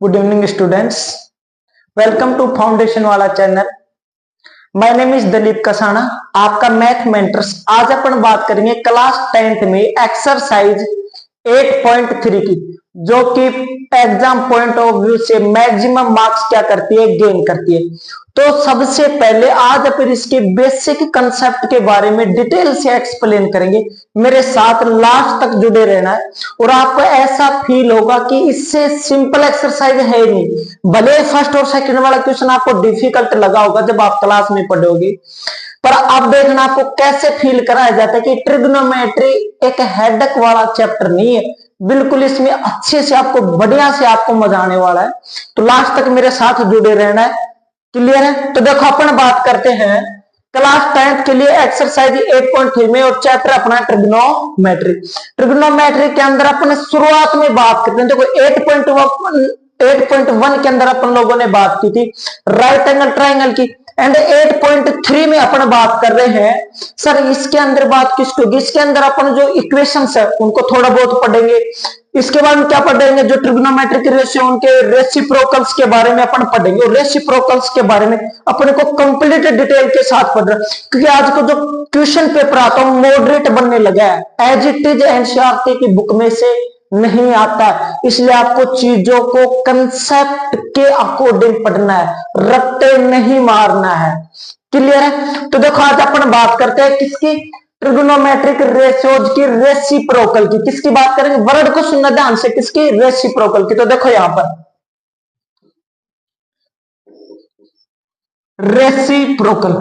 Good evening students, welcome to foundation वाला channel. My name is Dalip Kasana, आपका math mentors. आज अपन बात करेंगे क्लास 10th में एक्सरसाइज 8.3 की, जो कि एग्जाम पॉइंट ऑफ व्यू से मैक्सिमम मार्क्स क्या करती है, गेन करती है। तो सबसे पहले आज अपन इसके बेसिक कंसेप्ट के बारे में डिटेल से एक्सप्लेन करेंगे। मेरे साथ लास्ट तक जुड़े रहना है और आपको ऐसा फील होगा कि इससे सिंपल एक्सरसाइज है ही नहीं। भले फर्स्ट और सेकंड वाला क्वेश्चन आपको डिफिकल्ट लगा होगा जब आप क्लास में पढ़ोगे, पर अब देखना आपको कैसे फील कराया जाता है कि ट्रिग्नोमेट्री एक हेडेक वाला चैप्टर नहीं है। बिल्कुल इसमें अच्छे से आपको बढ़िया से आपको मजा आने वाला है। तो लास्ट तक मेरे साथ जुड़े रहना है। क्लियर है? तो देखो अपन बात करते हैं क्लास 10th के लिए एक्सरसाइज 8.3 में और चैप्टर अपना ट्रिग्नोमेट्री। ट्रिग्नोमेट्री के अंदर अपन शुरुआत में बात करते हैं। देखो 8.1 के अंदर अपन लोगों ने बात की थी राइट एंगल ट्राइंगल की, एंड 8.3 में अपन बात कर रहे हैं। सर इसके अंदर बात किसकी होगी? इसके अंदर अपन जो इक्वेशंस है उनको थोड़ा बहुत पढ़ेंगे। इसके बाद क्या पढ़ेंगे? जो ट्रिग्नोमेट्रिक रेशियो उनके रेसिप्रोकल्स के बारे में अपन पढ़ेंगे, और रेसिप्रोकल्स के बारे में अपने को कंप्लीट डिटेल के साथ पढ़ रहे हैं, क्योंकि आज को जो क्वेश्चन पेपर आता है मॉडरेट बनने लगा है। एज इट इज एनसीईआरटी की बुक में से नहीं आता, इसलिए आपको चीजों को कंसेप्ट के अकॉर्डिंग पढ़ना है, रट्टे नहीं मारना है। क्लियर है? तो देखो आज अपन बात करते हैं किसकी? ट्रिग्नोमेट्रिक रेशियोज की, रेसिप्रोकल की। किसकी बात करेंगे? वर्ड को सुनना ध्यान से, किसकी? रेसिप्रोकल की। तो देखो यहां पर रेसिप्रोकल,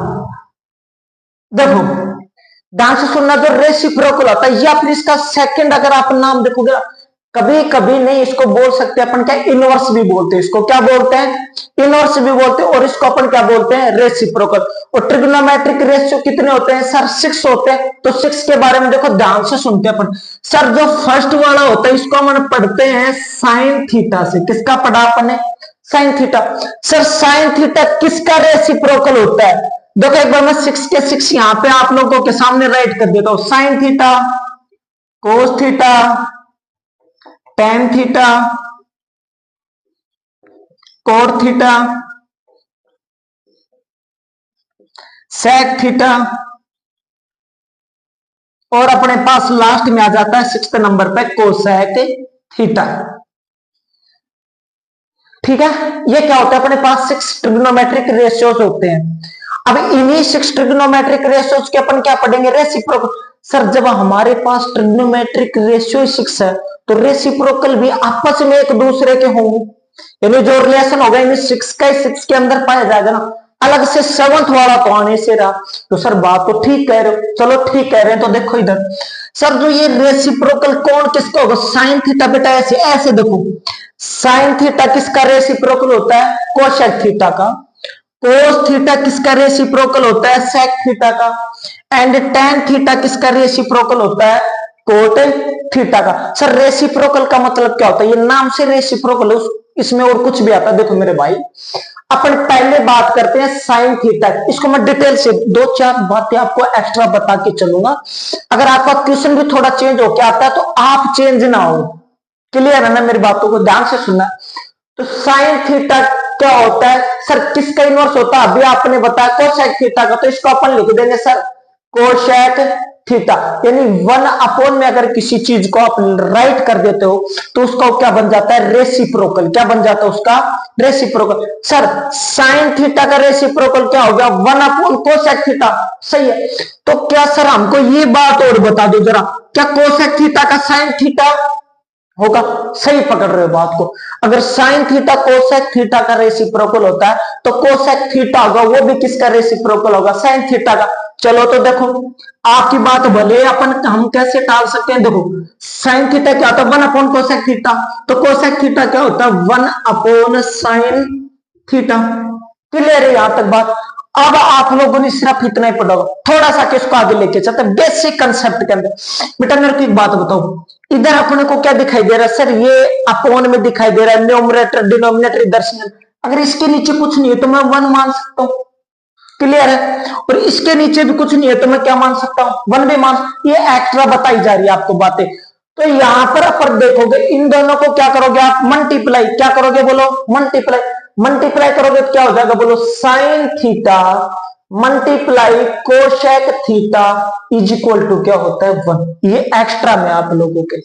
देखो ध्यान से सुनना। जो रेसिप्रोकल होता है, या फिर इसका सेकंड अगर आप नाम देखोगे, कभी कभी नहीं इसको बोल सकते अपन, क्या इनवर्स भी बोलते हैं इसको। क्या बोलते हैं? इनवर्स भी बोलते हैं, और इसको अपन क्या बोलते हैं? रेसिप्रोकल। और ट्रिग्नोमेट्रिक रेशियो कितने होते हैं? सर 6 होते हैं। तो 6 के बारे में देखो ध्यान से सुनते हैं अपन। सर जो फर्स्ट वाला होता है इसको हम पढ़ते हैं साइन थीटा से। किसका पढ़ा अपन ने? Sine theta. Sir sine theta किसका रेसिप्रोकल होता है? देखो एक बार मैं 6 के 6 यहां पे आप लोगों के सामने राइट कर देता हूं। Sine theta, cos theta, tan theta, cot theta, sec theta, और अपने पास लास्ट में आ जाता है 6th नंबर पे कोसेक थीटा। ठीक है? ये क्या होता है? अपने पास 6 ट्रिग्नोमेट्रिक रेशियोज होते हैं। अब इन्हीं 6 ट्रिग्नोमेट्रिक रेशियोज के अपन क्या पढ़ेंगे? रेसिप्रोकल। सर जब हमारे पास ट्रिग्नोमेट्रिक रेशियो 6 है तो रेसिप्रोकल भी आपस में एक दूसरे के होंगे, यानी जो रिलेशन होगा इन 6 का 6 के अंदर पाया जाएगा ना। अलग से 7th वाला तो आने से रहा। तो सर बात तो ठीक कह रहे हो, चलो ठीक कह रहे हैं। तो देखो इधर सर जो ये रेसिप्रोकल कौन किसका होगा? Sine theta. बेटा ऐसे ऐसे देखो, साइन थीटा किसका रेसिप्रोकल होता है? कोसेक थीटा का। कोस थीटा किसका रेसिप्रोकल होता है? सेक थीटा का। एंड टेन थीटा किसका रेसिप्रोकल होता है? कोट थीटा का। सर रेसिप्रोकल का मतलब क्या होता है? ये नाम से रेसिप्रोकल, इसमें और कुछ भी आता है। देखो मेरे भाई, अपन पहले बात करते हैं साइन थीटा। इसको मैं डिटेल से 2-4 बातें आपको एक्स्ट्रा बता के चलूंगा। अगर आपका क्वेश्चन भी थोड़ा चेंज होके आता है तो आप चेंज ना हो। क्लियर है ना? मेरी बातों को ध्यान से सुनना। तो साइन थीटा क्या होता है? सर किसका इनवर्स होता है? अभी आपने बताया कोसेक थीटा का। तो इसको अपन लिख देंगे सर कोसेक थीटा, यानी 1 में अगर किसी चीज को आप राइट कर देते हो तो उसका क्या बन जाता है? रेसिप्रोकल। क्या बन जाता है उसका? रेसिप्रोकल। सर साइन थीटा का रेसिप्रोकल क्या हो गया? 1 कोसेक थीटा। सही है। तो क्या सर हमको ये बात और बता दो जरा, क्या कोसेक थीटा का साइन थीटा होगा? सही पकड़ रहे हो बात को। अगर साइन थीटा कोसेक थीटा का रेसिप्रोकल होता है तो कोसेक थीटा होगा, वो भी किसका रेसिप्रोकल होगा? साइन थीटा का। चलो तो देखो आपकी बात भले अपन हम कैसे टाल सकते हैं। देखो साइन थीटा क्या होता है? 1 कोसेक थीटा। तो कोसेक थीटा क्या होता है? 1 साइन थीटा। क्लियर है यहां तक बात? अब आप लोगों ने सिर्फ इतना ही पढ़ा होगा, थोड़ा सा किसको आगे लेके चलते बेसिक कंसेप्ट के अंदर। बेटा मेरे को एक बात बताओ, इधर अपने को क्या दिखाई दे रहा है? सर ये अपोन में दिखाई दे रहा है, न्यूमरेटर डिनोमिनेटर दर्शन। अगर इसके नीचे कुछ नहीं है तो मैं 1 मान सकता हूं। क्लियर है? और इसके नीचे भी कुछ नहीं है तो मैं क्या मान सकता हूं? 1 भी मान। ये एक्स्ट्रा बताई जा रही है आपको बातें। तो यहां पर अपन देखोगे इन दोनों को क्या करोगे आप, मल्टीप्लाई, क्या करोगे बोलो, मल्टीप्लाई, मल्टीप्लाई करोगे तो क्या हो जाएगा बोलो, sine theta multiply cosec theta is equal to क्या होता है 1। ये एक्स्ट्रा में आप लोगों के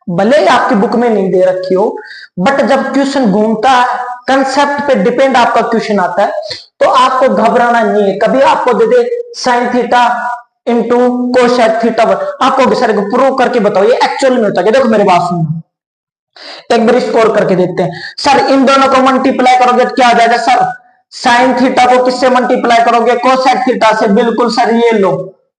भले ही आपकी बुक में नहीं दे रखी हो, बट जब क्वेश्चन घूमता है कंसेप्ट पे डिपेंड आपका क्वेश्चन आता है, तो आपको घबराना नहीं है। कभी आपको दे दे sine theta into cosec theta, आपको सर प्रूव करके बताओ ये एक्चुअल में होता है। देखो मेरे बात सुनो, एक बार स्कोर करके देखते हैं। सर इन दोनों को मल्टीप्लाई करोगे तो क्या आ जाएगा सर, साइन थीटा को किससे मल्टीप्लाई करोगे, कोसेक थीटा से। बिल्कुल सर, ये लो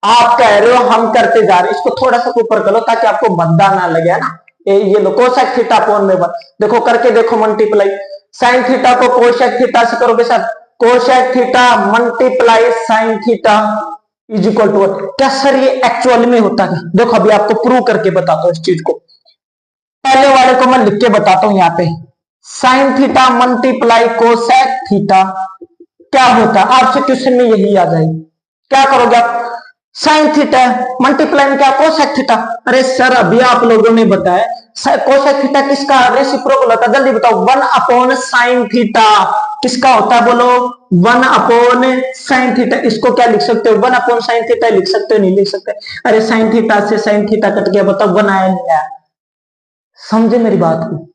आप कह रहे हो हम करते जा रहे हैं, इसको थोड़ा सा ऊपर करो ताकि आपको भद्दा ना लगे ना। ये लो कोसेक थीटा अपॉन में 1, देखो करके देखो मल्टीप्लाई, साइन थीटा को कोसेक थीटा से करोगे sir, cosec theta multiply sine theta is equal to 1। क्या सर ये एक्चुअल में होता है? देखो अभी आपको प्रूव करके बताता हूँ इस चीज को। पहले वाले को मैं लिख के बताता हूं, यहाँ पे sign theta multiply cosec theta क्या होता है, आपसे क्वेश्चन में यही आ जाएगी। क्या करोगे आप, साइन थीटा मल्टीप्लाई में क्या कोसेक थीटा। अरे सर अभी आप लोगों ने बताया कोसेक थीटा किसका रेसिप्रोकल होता है, जल्दी बताओ। 1 अपॉन साइन थीटा किसका होता है बोलो, 1 अपॉन साइन थीटा। इसको क्या लिख सकते हो, 1 अपॉन साइन थीटा लिख सकते हो, नहीं लिख सकते। अरे साइन थीटा से साइन थीटा कट गया, बताओ 1 आया नहीं आया। समझे मेरी बात को,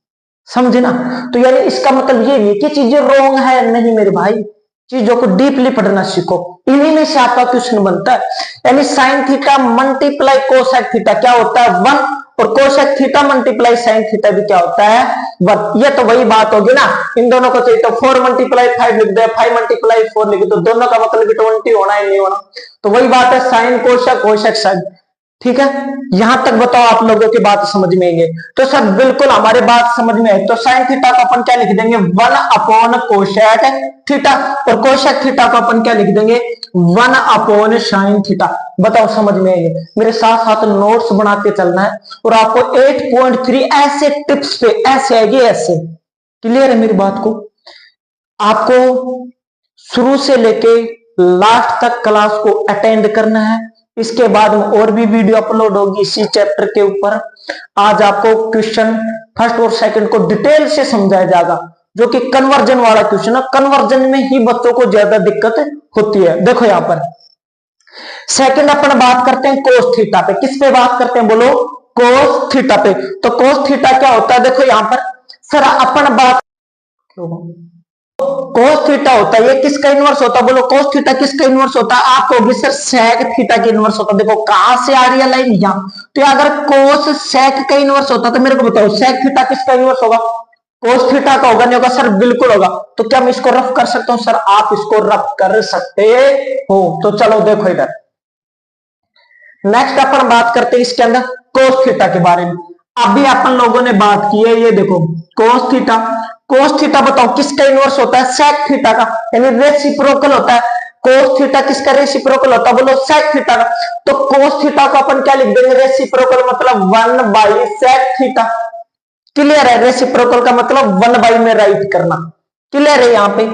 समझे ना। तो यानी इसका मतलब ये नहीं कि चीजें रॉन्ग है, नहीं मेरे भाई, चीजों को डीपली पढ़ना सीखो, इन्हीं में से आपका क्वेश्चन बनता है। यानी sign theta multiply cosec theta क्या होता है 1, और cosec theta multiply sine theta भी क्या होता है 1। ये तो वही बात होगी ना, इन दोनों को चाहिए तो 4 मल्टीप्लाई 5 लिख दे, 5 मल्टीप्लाई 4 लिख दो, दोनों का मतलब 20 होना है नहीं होना। तो वही बात है साइन कोसेक कोसेक साइन, ठीक है। यहां तक बताओ आप लोगों की बात समझ में आएंगे। तो सर बिल्कुल हमारी बात समझ में आई। तो साइन थीटा को अपन क्या लिख देंगे 1 अपॉन कोसेक थीटा, और कोसेक थीटा को अपन क्या लिख देंगे 1 अपॉन साइन थीटा। बताओ समझ में आएंगे। मेरे साथ साथ नोट्स बना के चलना है, और आपको 8.3 ऐसे टिप्स पे ऐसे आएगी, ऐसे क्लियर है मेरी बात को। आपको शुरू से लेके लास्ट तक क्लास को अटेंड करना है। इसके बाद में और भी वीडियो अपलोड होगी इसी चैप्टर के ऊपर। आज आपको क्वेश्चन फर्स्ट और सेकंड को डिटेल से समझाया जाएगा, जो कि कन्वर्जन वाला क्वेश्चन है। कन्वर्जन में ही बच्चों को ज्यादा दिक्कत होती है। देखो यहां पर सेकंड अपन बात करते हैं कोस थीटा पे। किस पे बात करते हैं बोलो, कोस थीटा पे। तो कोस थीटा क्या होता है, देखो यहां पर सर अपन बात कोस थीटा होता है, ये किसका इनवर्स होता है बोलो, कोस थीटा किसका इनवर्स होता है। आप कहोगे सर सेक थीटा का इनवर्स होता है। देखो कहां से आ रही है लाइन, यहां। तो अगर कोस सेक का इनवर्स होता तो मेरे को बताओ सेक थीटा किसका इनवर्स होगा, कोस थीटा का होगा नहीं होगा सर, बिल्कुल होगा। तो क्या मैं इसको रफ कर सकता हूं सर, आप इसको रफ कर सकते हो। तो चलो देखो इधर नेक्स्ट अपन बात करते हैं इसके अंदर कोस थीटा के बारे में। अभी अपन लोगों ने बात की है, ये देखो कोस थीटा। कोस थीटा बताओ किसका इनवर्स होता है, सेक थीटा का, यानी रेसिप्रोकल होता है। कोस थीटा किसका रेसिप्रोकल होता है बोलो, सेक थीटा का। तो कोस थीटा को अपन क्या लिख देंगे, रेसिप्रोकल मतलब 1 बाई सेक थीटा। क्लियर है, रेसिप्रोकल का मतलब 1 बाई में राइट करना। क्लियर है यहाँ पे।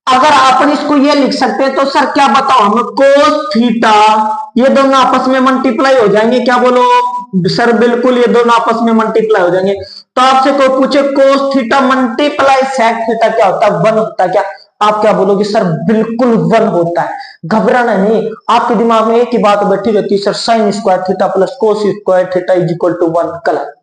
अगर अपन इसको ये लिख सकते हैं तो सर क्या बताओ हमें, कोस थीटा ये दोनों आपस में मल्टीप्लाई हो जाएंगे, क्या बोलो सर, बिल्कुल ये दोनों आपस में मल्टीप्लाई हो जाएंगे। तो आपसे कोई पूछे cos theta multiply sec theta क्या होता है, 1 होता है क्या, आप क्या बोलोगे सर, बिल्कुल 1 होता है। घबराना नहीं, आपके दिमाग में एक ही बात बैठी रहती है sir, sine square theta plus cos square theta is equal to 1। गलत,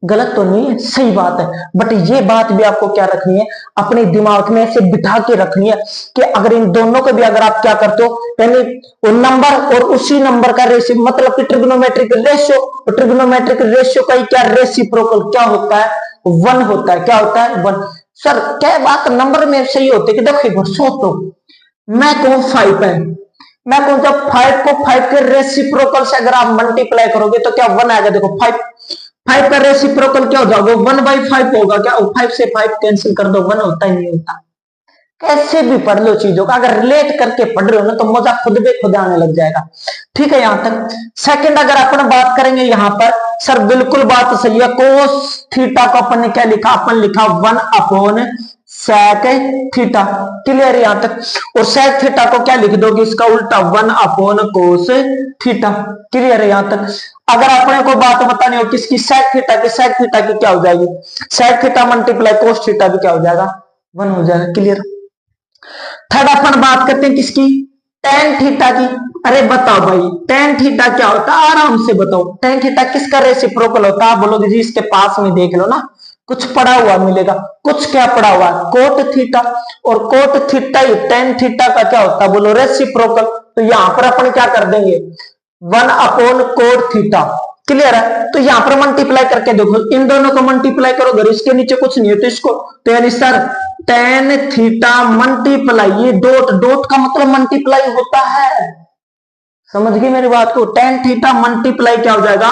गलत तो नहीं है, सही बात है। बट ये बात भी आपको क्या रखनी है, अपने दिमाग में ऐसे बिठा के रखनी है कि अगर इन दोनों को भी अगर आप क्या करते हो, यानी वो नंबर और उसी नंबर का रेशियो, मतलब कि ट्रिग्नोमेट्रिक रेशियो, ट्रिग्नोमेट्रिक रेशियो का ही क्या रेसिप्रोकल क्या होता है 1 होता है। क्या होता है 1। सर क्या बात नंबर में सही होती है कि देखो एक बार सोचो, मैं कहूं 5 है, मैं कहूं जब 5 को 5 के रेसिप्रोकल से अगर आप मल्टीप्लाई करोगे तो क्या 1 आएगा। देखो 5 का रेसिप्रोकल क्या हो जाएगा 1/5 होगा क्या, 5 से 5 कैंसिल कर दो, 1 होता ही नहीं होता। कैसे भी पढ़ लो चीजों का, अगर रिलेट करके पढ़ रहे हो ना तो मजा खुद बे खुद आने लग जाएगा। ठीक है, यहां तक सेकंड अगर अपन बात करेंगे यहां पर सर बिल्कुल बात सही है। कोस थीटा को अपन ने क्या लिखा, अपन लिखा 1 अपॉन sec थीटा। क्लियर है यहां तक। और sec थीटा को क्या लिख दोगे, इसका उल्टा 1 cos थीटा। क्लियर है यहां तक। अगर अपने को बात बतानी हो किसकी, sec थीटा की क्या हो जाएगी, sec theta multiply cos theta भी क्या हो जाएगा, 1 हो जाएगा। क्लियर। थर्ड अपन बात करते हैं किसकी, tan थीटा की। अरे बताओ भाई tan थीटा क्या होता है, आराम से बताओ। tan थीटा किसका रेसिप्रोकल होता है, आप बोलोगे जी इसके पास में देख लो ना, कुछ पड़ा हुआ मिलेगा। कुछ क्या पड़ा हुआ, कोट थीटा। और कोट थीटा ही tan थीटा का क्या होता है, बोलो रेसिप्रोकल। तो यहां पर अपन क्या कर देंगे, 1 कोट थीटा। क्लियर है। तो यहां पर मल्टीप्लाई करके देखो, इन दोनों को मल्टीप्लाई करो, अगर इसके नीचे कुछ नहीं है तो इसको, तो यानी सर tan थीटा मल्टीप्लाई, ये डॉट डॉट का मतलब मल्टीप्लाई होता है, समझ गए मेरी बात को। tan थीटा मल्टीप्लाई क्या हो जाएगा,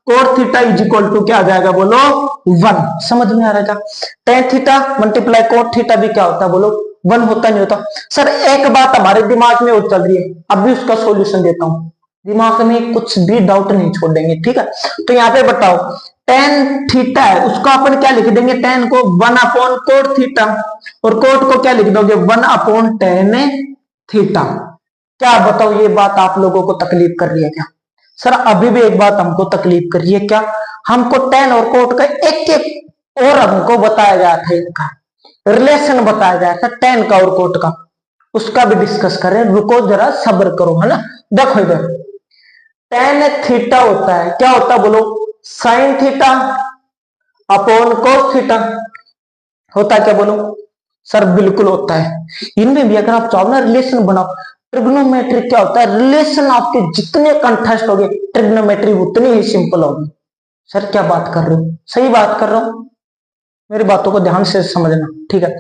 cot theta is equal to क्या आ जाएगा, बोलो 1। समझ में आ रहा है। tan theta multiply cot theta भी क्या होता है, बोलो 1 होता नहीं होता। सर एक बात हमारे दिमाग में वो चल रही है, अभी उसका सॉल्यूशन देता हूं, दिमाग में कुछ भी डाउट नहीं छोड़ेंगे, ठीक है। तो यहाँ पे बताओ tan थीटा है, उसको अपन क्या लिख देंगे, tan को 1 कोट थीटा, और कोट को क्या लिख दोगे, 1 tan थीटा। क्या बताओ ये बात आप लोगों को तकलीफ कर रही है क्या, सर अभी भी एक बात हमको तकलीफ कर रही है क्या, हमको tan और कोट का एक एक और हमको बताया गया था, इनका रिलेशन बताया गया था tan का और कोट का, उसका भी डिस्कस करें, रुको जरा सब्र करो, है ना। देखो इधर tan थीटा होता है, क्या होता है बोलो, sin theta upon cos theta होता है क्या, बोलो सर बिल्कुल होता है। इनमें भी अगर आप चाहो ना रिलेशन बनाओ, ट्रिग्नोमेट्री क्या होता है, रिलेशन आपके जितने कंटेस्ट होंगे ट्रिग्नोमेट्री उतनी ही सिंपल होगी। सर क्या बात कर रहे हो, सही बात कर रहा हूं, मेरी बातों को ध्यान से समझना, ठीक है।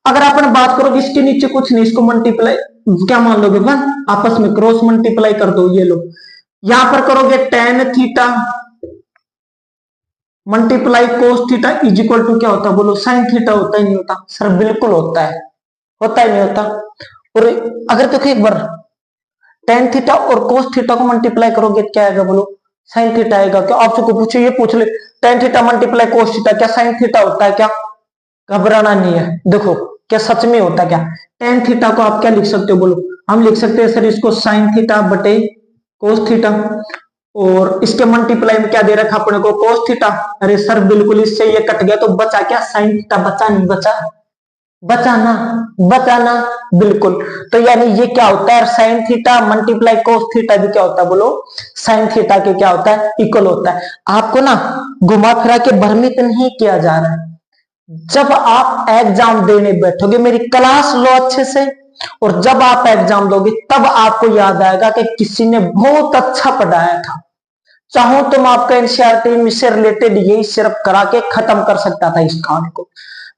अगर अपन बात करोगे इसके नीचे कुछ नहीं, इसको मल्टीप्लाई क्या मान लोगे, 1, आपस में क्रॉस मल्टीप्लाई कर दो, ये लो यहां पर करोगे tan theta multiply cos theta is equal to क्या होता है, बोलो sin थीटा होता ही नहीं होता, सर बिल्कुल होता है, होता ही नहीं होता। और अगर देखो एक बार tan थीटा और cos थीटा को मल्टीप्लाई करोगे क्या आएगा, बोलो sin थीटा आएगा। क्या आपसे को पूछे, ये पूछ ले tan theta multiply cos theta, क्या sin थीटा होता है क्या, घबराना नहीं है। देखो क्या सच में होता है क्या, tan थीटा को आप क्या लिख सकते हो, बोलो हम लिख सकते हैं सर इसको sin थीटा बटे cos थीटा, और इसके मल्टीप्लाई में क्या दे रखा अपने को, cos थीटा। अरे सर बिल्कुल इससे ये कट गया तो बचा क्या, sin थीटा, बचा नहीं बचा, बचाना बचाना बिल्कुल। तो यानी ये क्या होता है, sin theta multiply cos theta भी क्या होता है, बोलो sin थीटा के क्या होता है, इक्वल होता है। आपको ना घुमा फिरा के भ्रमित नहीं किया जा रहा है। जब आप एग्जाम देने बैठोगे, मेरी क्लास लो अच्छे से, और जब आप एग्जाम दोगे तब आपको याद आएगा कि किसी ने बहुत अच्छा पढ़ाया था। चाहो तो मैं आपका एनसीईआरटी से रिलेटेड यही सिर्फ करा के खत्म कर सकता था इस कांड को,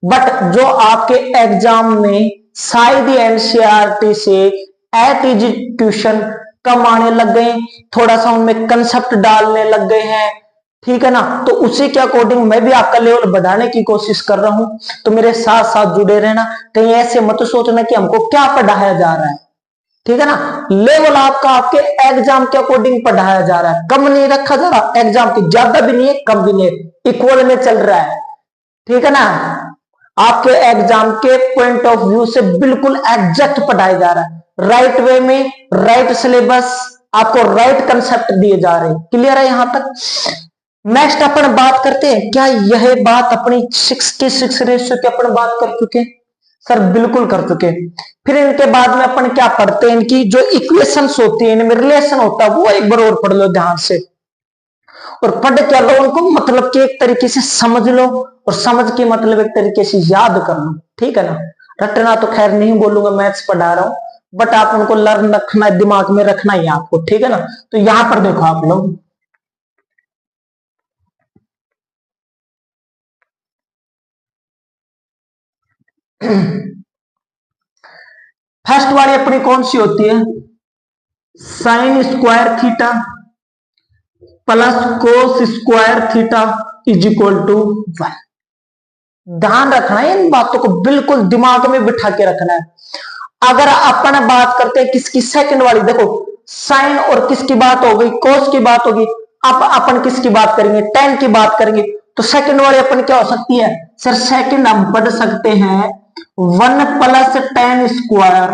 बट जो आपके एग्जाम में शायद एनसीईआरटी से एट इज ट्यूशन कम आने लग गए, थोड़ा सा उनमें कंसेप्ट डालने लग गए हैं, ठीक है ना। तो उसी के अकॉर्डिंग मैं भी आपका लेवल बढ़ाने की कोशिश कर रहा हूं, तो मेरे साथ साथ जुड़े रहना। कहीं ऐसे मत सोचना कि हमको क्या पढ़ाया जा रहा है, ठीक है ना। लेवल आपका आपके एग्जाम के अकॉर्डिंग पढ़ाया जा रहा है, कम नहीं रखा जा रहा, एग्जाम की ज्यादा भी नहीं है कम भी नहीं है, इक्वल में चल रहा है, ठीक है ना। आपके एग्जाम के पॉइंट ऑफ व्यू से बिल्कुल एग्जैक्ट पढ़ाया जा रहा है, राइट वे में, राइट सिलेबस, आपको राइट कंसेप्ट दिए जा रहे हैं। क्लियर है यहां तक। नेक्स्ट अपन बात करते हैं, क्या यह बात अपनी 6:6 रेशियो की अपन बात कर चुके, सर बिल्कुल कर चुके। फिर इनके बाद में अपन क्या पढ़ते हैं, इनकी जो इक्वेशंस होती है, इनमें रिलेशन होता है, वो एक बार और पढ़ लो ध्यान से, और पढ़ क्या लो उनको, मतलब कि एक तरीके से समझ लो, और समझ के मतलब एक तरीके से याद कर लो, ठीक है ना। रटना तो खैर नहीं बोलूंगा, मैथ्स पढ़ा रहा हूं, बट आप उनको लर्न रखना, दिमाग में रखना ही आपको, ठीक है ना। तो यहां पर देखो आप लोग, फर्स्ट वाली अपनी कौन सी होती है, sine square theta plus cos square theta is equal to 1। ध्यान रखना है इन बातों को, बिल्कुल दिमाग में बिठा के रखना है। अगर अपन बात करते हैं किसकी, सेकंड वाली, देखो साइन और किसकी बात हो गई, कोस की बात होगी, अब अपन किसकी बात करेंगे, टेन की बात करेंगे। तो सेकंड वाली अपन क्या हो सकती है, सर सेकंड हम पढ़ सकते हैं 1 प्लस टेन स्क्वायर,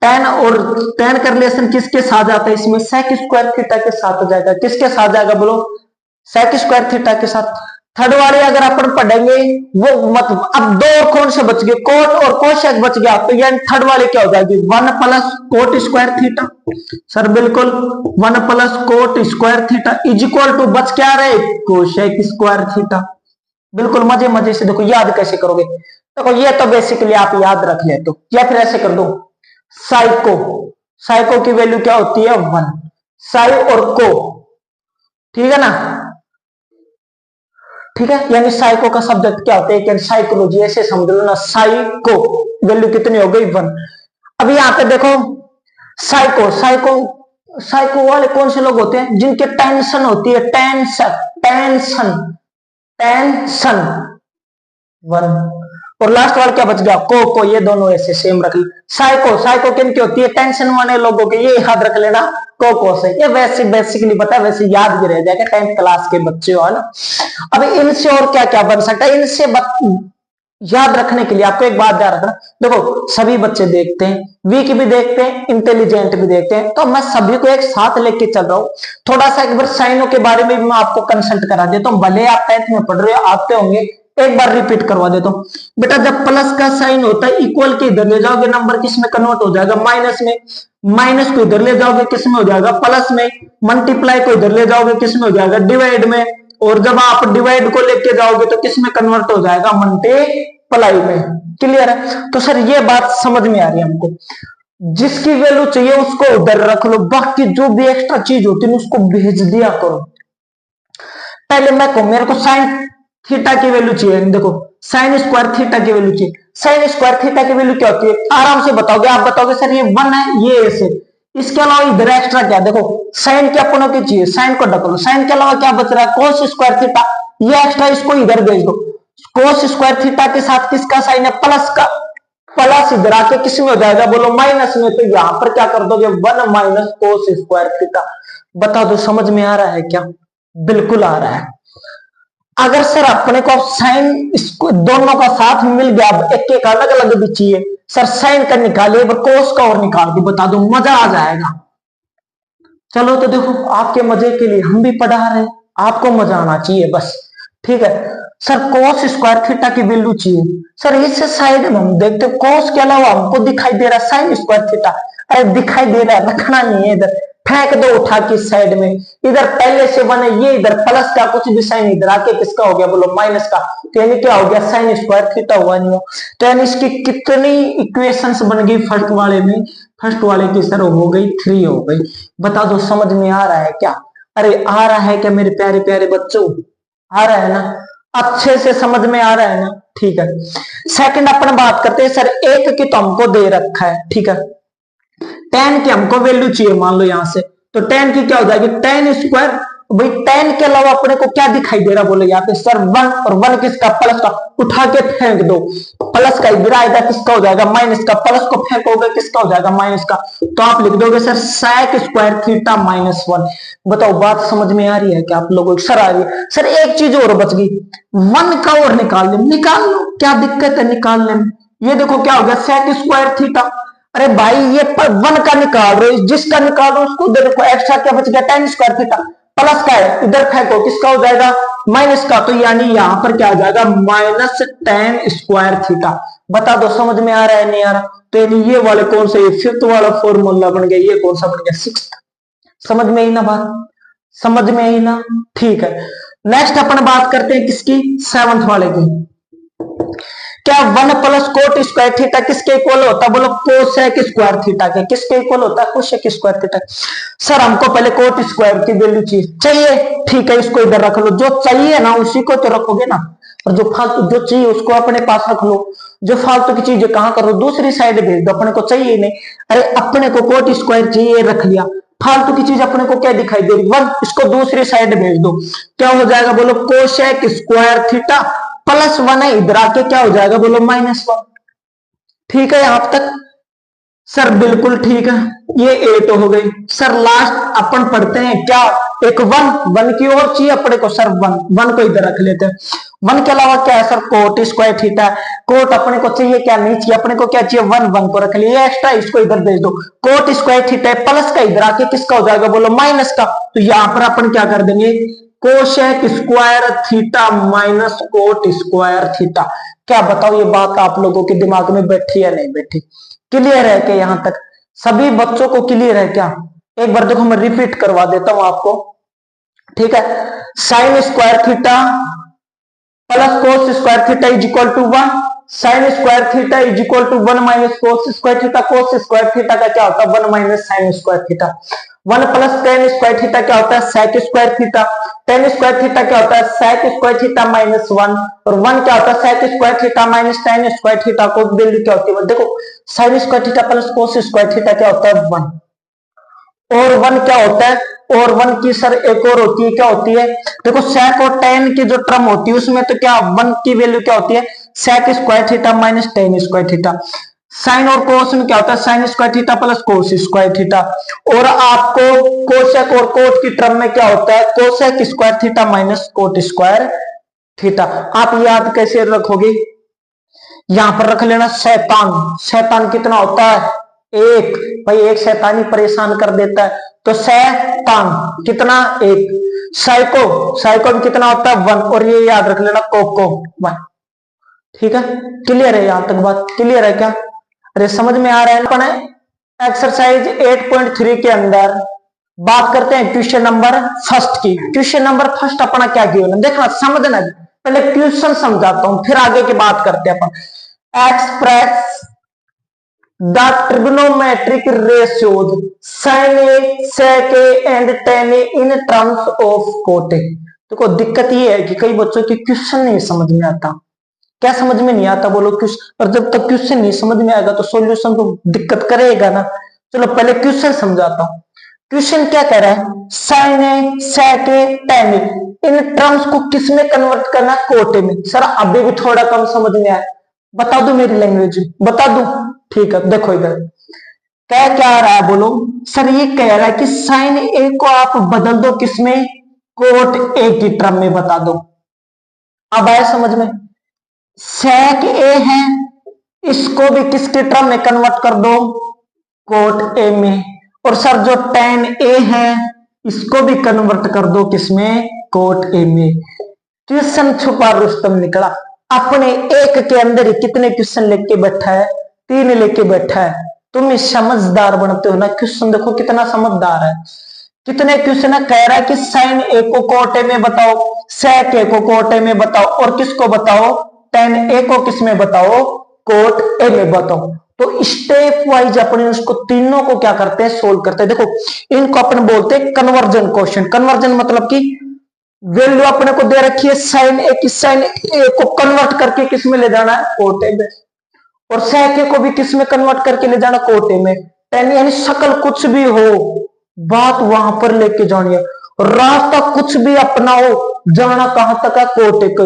टेन और टेन का रिलेशन किसके साथ आता है इसमें, सेक स्क्वायर थीटा के साथ हो जाएगा। किसके साथ जाएगा बोलो, सेक स्क्वायर थीटा के साथ। थर्ड वाले अगर अपन पढ़ेंगे वो मतलब अब दो और कौन से बच गए, कोट और कोशेक बच गया, तो यानी थर्ड वाले क्या हो जाएगी, 1 plus cot square theta. Sir बिल्कुल 1 plus cot square theta is equal to बच क्या रहे, कोशेक स्क्वायर थीटा। बिल्कुल मजे मजे से देखो याद कैसे करोगे, देखो ये तो बेसिकली आप याद रख ले तो, या फिर ऐसे कर दो, साइको, साइको की वैल्यू क्या होती है 1, साई और को, ठीक है ना, ठीक है, यानी साइको का शब्द क्या होता है, साइकोलॉजी ऐसे समझ लो ना, साइको वैल्यू कितनी हो गई 1। अब यहाँ पे देखो साइको, साइको साइको वाले कौन से लोग होते हैं, जिनके टेंशन होती है, टेंशन टेंशन टेंशन 1, और लास्ट वाला क्या बच गया, को ये दोनों ऐसे सेम रख ले। साइको, साइको किन की होती है, टेंशन वाले लोगों के, ये याद रख लेना को से, ये वैसे बेसिकली पता है, वैसे याद भी रह जाएगा 10th क्लास के बच्चे हो ना। अब इनसे और क्या क्या बन सकता है, इनसे याद रखने के लिए आपको एक बात याद रखना, देखो सभी बच्चे देखते हैं, वीक भी देखते हैं, इंटेलिजेंट भी देखते हैं, तो मैं सभी को एक साथ लेके चल रहा हूँ। थोड़ा सा एक बार साइनों के बारे में मैं आपको कंसल्ट करा देता हूँ, भले आप 10th में पढ़ रहे हो, आते होंगे, एक बार रिपीट करवा देता हूँ। बेटा जब प्लस का साइन होता है, इक्वल के इधर ले जाओगे नंबर किस में कन्वर्ट हो जाएगा, माइनस में, माइनस को इधर ले जाओगे किस में हो जाएगा, प्लस में, मल्टीप्लाई को इधर ले जाओगे किस में हो जाएगा, डिवाइड में, और जब आप डिवाइड को लेके जाओगे तो किस में कन्वर्ट हो जाएगा, मल्टीप्लाई में। क्लियर है, तो सर ये बात समझ में आ रही है हमको, जिसकी वैल्यू चाहिए उसको उधर रख लो, बाकी जो भी एक्स्ट्रा चीज होती है उसको भेज दिया करो। पहले मैं कहूं मेरे को साइन थीटा की वैल्यू चाहिए, देखो साइन स्क्वायर थीटा की वैल्यू चाहिए, साइन स्क्वायर थीटा की वैल्यू क्या होती है, आराम से बताओगे, आप बताओगे सर ये 1 है, ये ऐसे, इसके अलावा इधर एक्स्ट्रा क्या, देखो साइन क्या अपनों की चाहिए, साइन को ढक लो, साइन के अलावा क्या बच रहा है, कोस स्क्वायर थीटा, ये एक्स्ट्रा इसको इधर भेज दो, कोस स्क्वायर थीटा के साथ किसका साइन है, प्लस का, प्लस इधर आके किस में हो जाएगा बोलो, माइनस में, तो यहां पर क्या कर दोगे 1 माइनस कोस स्क्वायर थीटा। बता दो समझ में आ रहा है क्या, बिल्कुल आ रहा है। अगर सर अपने को साइन दोनों का साथ मिल गया, एक एक अलग अलग भी चाहिए, सर साइन का निकालिए कोस का और निकाल के बता दो, मजा आ जाएगा। चलो तो देखो आपके मजे के लिए हम भी पढ़ा रहे हैं, आपको मजा आना चाहिए बस, ठीक है। सर कोस स्क्वायर थीटा की वैल्यू चाहिए, सर इससे साइड में हम देखते कोस के अलावा हमको दिखाई दे रहा साइन स्क्वायर थीटा, अरे दिखाई दे रहा है, रखना नहीं है इधर, फेंक दो उठा के साइड में, इधर पहले से बने ये इधर प्लस का कुछ भी साइन इधर आके किसका हो गया बोलो, माइनस का, तो यानी क्या हो गया, साइन स्क्वायर थीटा हुआ नहीं हो। तो यानी इसकी कितनी इक्वेशंस बन गई फर्स्ट वाले में, फर्स्ट वाले की सर हो गई 3 हो गई। बता दो समझ में आ रहा है क्या, अरे आ रहा है क्या मेरे प्यारे प्यारे बच्चों, आ रहा है ना, अच्छे से समझ में आ रहा है ना, ठीक है। सेकंड अपन बात करते हैं, सर एक की तो हमको दे रखा है, ठीक है, टेन की हमको वैल्यू चाहिए, मान लो यहां से, तो टेन की क्या हो जाएगी, टेन स्क्वायर, भाई टेन के अलावा अपने को क्या दिखाई दे रहा बोले यहाँ पे, सर 1, और 1 किसका, प्लस का, उठा के फेंक दो, प्लस का इधर आएगा किसका हो जाएगा, माइनस का, प्लस को फेंकोगे किसका हो जाएगा, माइनस का, तो आप लिख दोगे सर सेक स्क्वायर थीटा -1। बताओ बात समझ में आ रही है क्या आप लोगों को, सर आ रही है। सर एक चीज और बच गई, 1 का और निकाल ले, निकाल लो, क्या दिक्कत है निकालने में, ये देखो क्या हो गया, सेक स्क्वायर थीटा, अरे भाई ये 1 का निकाल रहे हो, जिसका निकाल रहे हो उसको देखो, एक्स्ट्रा क्या बच गया, टेन स्क्वायर थीटा, प्लस का है इधर फेंको किसका हो जाएगा, माइनस का, तो यानी यहां पर क्या आ जाएगा, -10 स्क्वायर थीटा। बता दो समझ में आ रहा है नहीं आ रहा, तो यानी ये वाले कौन से, फिफ्थ वाला फॉर्मूला बन गया, ये कौन सा बन गया, 6th। समझ में आई ना बात, समझ में आई ना, ठीक है। नेक्स्ट अपन बात करते हैं किसकी, 7th वाले की, क्या 1 प्लस कोट स्क्वायर थीटा किसके इक्वल होता है बोलो, कोसेक स्क्वायर थीटा के, किसके इक्वल होता है, कोसेक स्क्वायर थीटा। सर हमको पहले कोट स्क्वायर की वैल्यू चाहिए, ठीक है, इसको इधर रख लो, जो चाहिए ना उसी को तो रखोगे ना, और जो फालतू जो चाहिए उसको अपने पास रख लो, जो फालतू की चीजें कहां करो, दूसरी साइड भेज दो, अपने को चाहिए नहीं, अरे अपने को कोट स्क्वायर चाहिए, रख लिया, फालतू की चीज अपने को क्या दिखाई दे रही 1, इसको दूसरी साइड भेज दो, क्या हो जाएगा बोलो, कोसेक स्क्वायर थीटा +1 है, इधर आके क्या हो जाएगा बोलो, -1। ठीक है यहां तक, सर बिल्कुल ठीक है, ये 8 हो गई। सर लास्ट अपन पढ़ते हैं क्या, एक वन, वन की और चाहिए अपने को सर, वन, वन को इधर रख लेते हैं। वन के अलावा क्या है sir, cot square theta. Cot अपने को चाहिए क्या, नहीं चाहिए, अपने को क्या चाहिए, वन, वन को रख लिया एक्स्ट्रा, इसको इधर भेज दो। कोट स्क्वायर थीटा प्लस का इधर आके किसका हो जाएगा बोलो, माइनस का। तो यहां पर अपन क्या कर देंगे, cosec square theta minus cot square theta. क्या बताओ ये बात आप लोगों के दिमाग में बैठी या नहीं बैठी, क्लियर है कि यहां तक सभी बच्चों को क्लियर है क्या? एक बार देखो मैं रिपीट करवा देता हूं आपको, ठीक है। Sine square theta plus cos square theta is equal to 1, sine square theta is equal to 1 minus cos square theta. Cos square theta का क्या होता है, 1 minus sine square theta. 1 plus tan square theta क्या होता है, sec square theta. Tan square theta क्या होता है, सेक स्क्वायर थीटा माइनस 1, और 1 क्या होता है, sec square theta minus tan square theta. को वैल्यू क्या होती है देखो, sine square theta plus cos square theta क्या होता है 1, और 1 क्या होता है, और 1 की सर एक और होती है, क्या होती है देखो, सेक और टेन की जो टर्म होती है उसमें तो क्या 1 की वैल्यू क्या होती है, sec square theta minus tan square theta. Sine और कोस में क्या होता है, sine square theta plus cos square theta. और आपको कोसेक और कोट की टर्म में क्या होता है, cosec square theta minus cot square theta. आप याद कैसे रखोगे, यहां पर रख लेना शैतान। शैतान कितना होता है, एक। भाई एक शैतान ही परेशान कर देता है, तो शैतान कितना, एक। साइको, साइको में कितना होता है 1, और ये याद रख लेना कोको 1। ठीक है, क्लियर है यहां तक बात, क्लियर है क्या? अरे समझ में आ रहा है ना? एक्सरसाइज 8.3 के अंदर बात करते हैं क्वेश्चन नंबर फर्स्ट की। क्वेश्चन नंबर फर्स्ट अपना क्या किया देखना, समझना, पहले क्वेश्चन समझाता हूं फिर आगे की बात करते हैं अपन। Express the trigonometric ratios sin a, sec a and tan a in terms of cot a। देखो दिक्कत ये है कि कई बच्चों के क्वेश्चन नहीं समझ में आता। क्या समझ में नहीं आता बोलो, क्वेश्चन, और जब तक क्वेश्चन नहीं समझ में आएगा तो सॉल्यूशन तो दिक्कत करेगा ना। चलो पहले क्वेश्चन समझाता हूं। क्वेश्चन क्या कह रहा है, sin a, sec a, tan a in terms को किस में कन्वर्ट करना, कोटे में। सर अभी भी थोड़ा कम समझ में आया, बता दो मेरी लैंग्वेज, बता दू। ठीक है, देखो इधर क्या क्या आ रहा है बोलो। सर ये कह रहा है कि साइन ए को आप बदल दो किसमें, कोट ए की टर्म में बता दो। अब आया समझ में, सेक ए है, इसको भी किसके टर्म में कन्वर्ट कर दो, कोट ए में। और सर जो टेन ए है इसको भी कन्वर्ट कर दो किसमें, कोट ए में। क्वेश्चन छुपा रुस्तम निकला। अपने एक के अंदर ही कितने क्वेश्चन लेके बैठा है, 3 लेके बैठा है। तुम समझदार बनते हो ना, क्वेश्चन देखो कितना समझदार है। कितने क्वेश्चन है, कह रहा है कि साइन ए को कोटे में बताओ, सेक ए को कोटे में बताओ, और किसको बताओ, टेन ए को किस में बताओ, कोट ए में बताओ। तो स्टेप वाइज अपने उसको तीनों को क्या करते हैं, सोल्व करते हैं। देखो इनको अपन बोलते हैं कन्वर्जन क्वेश्चन। कन्वर्जन मतलब कि वैल्यू अपने को दे रखी है साइन ए की, साइन ए को कन्वर्ट करके किस में ले जाना है, कोटे में। और सेक ए को भी किस में कन्वर्ट करके ले जाना, कोटे में। टेन यानी शकल कुछ भी हो, बात वहां पर लेके जानी है। रास्ता कुछ भी अपनाओ, जाना कहां तक है, कोटे को।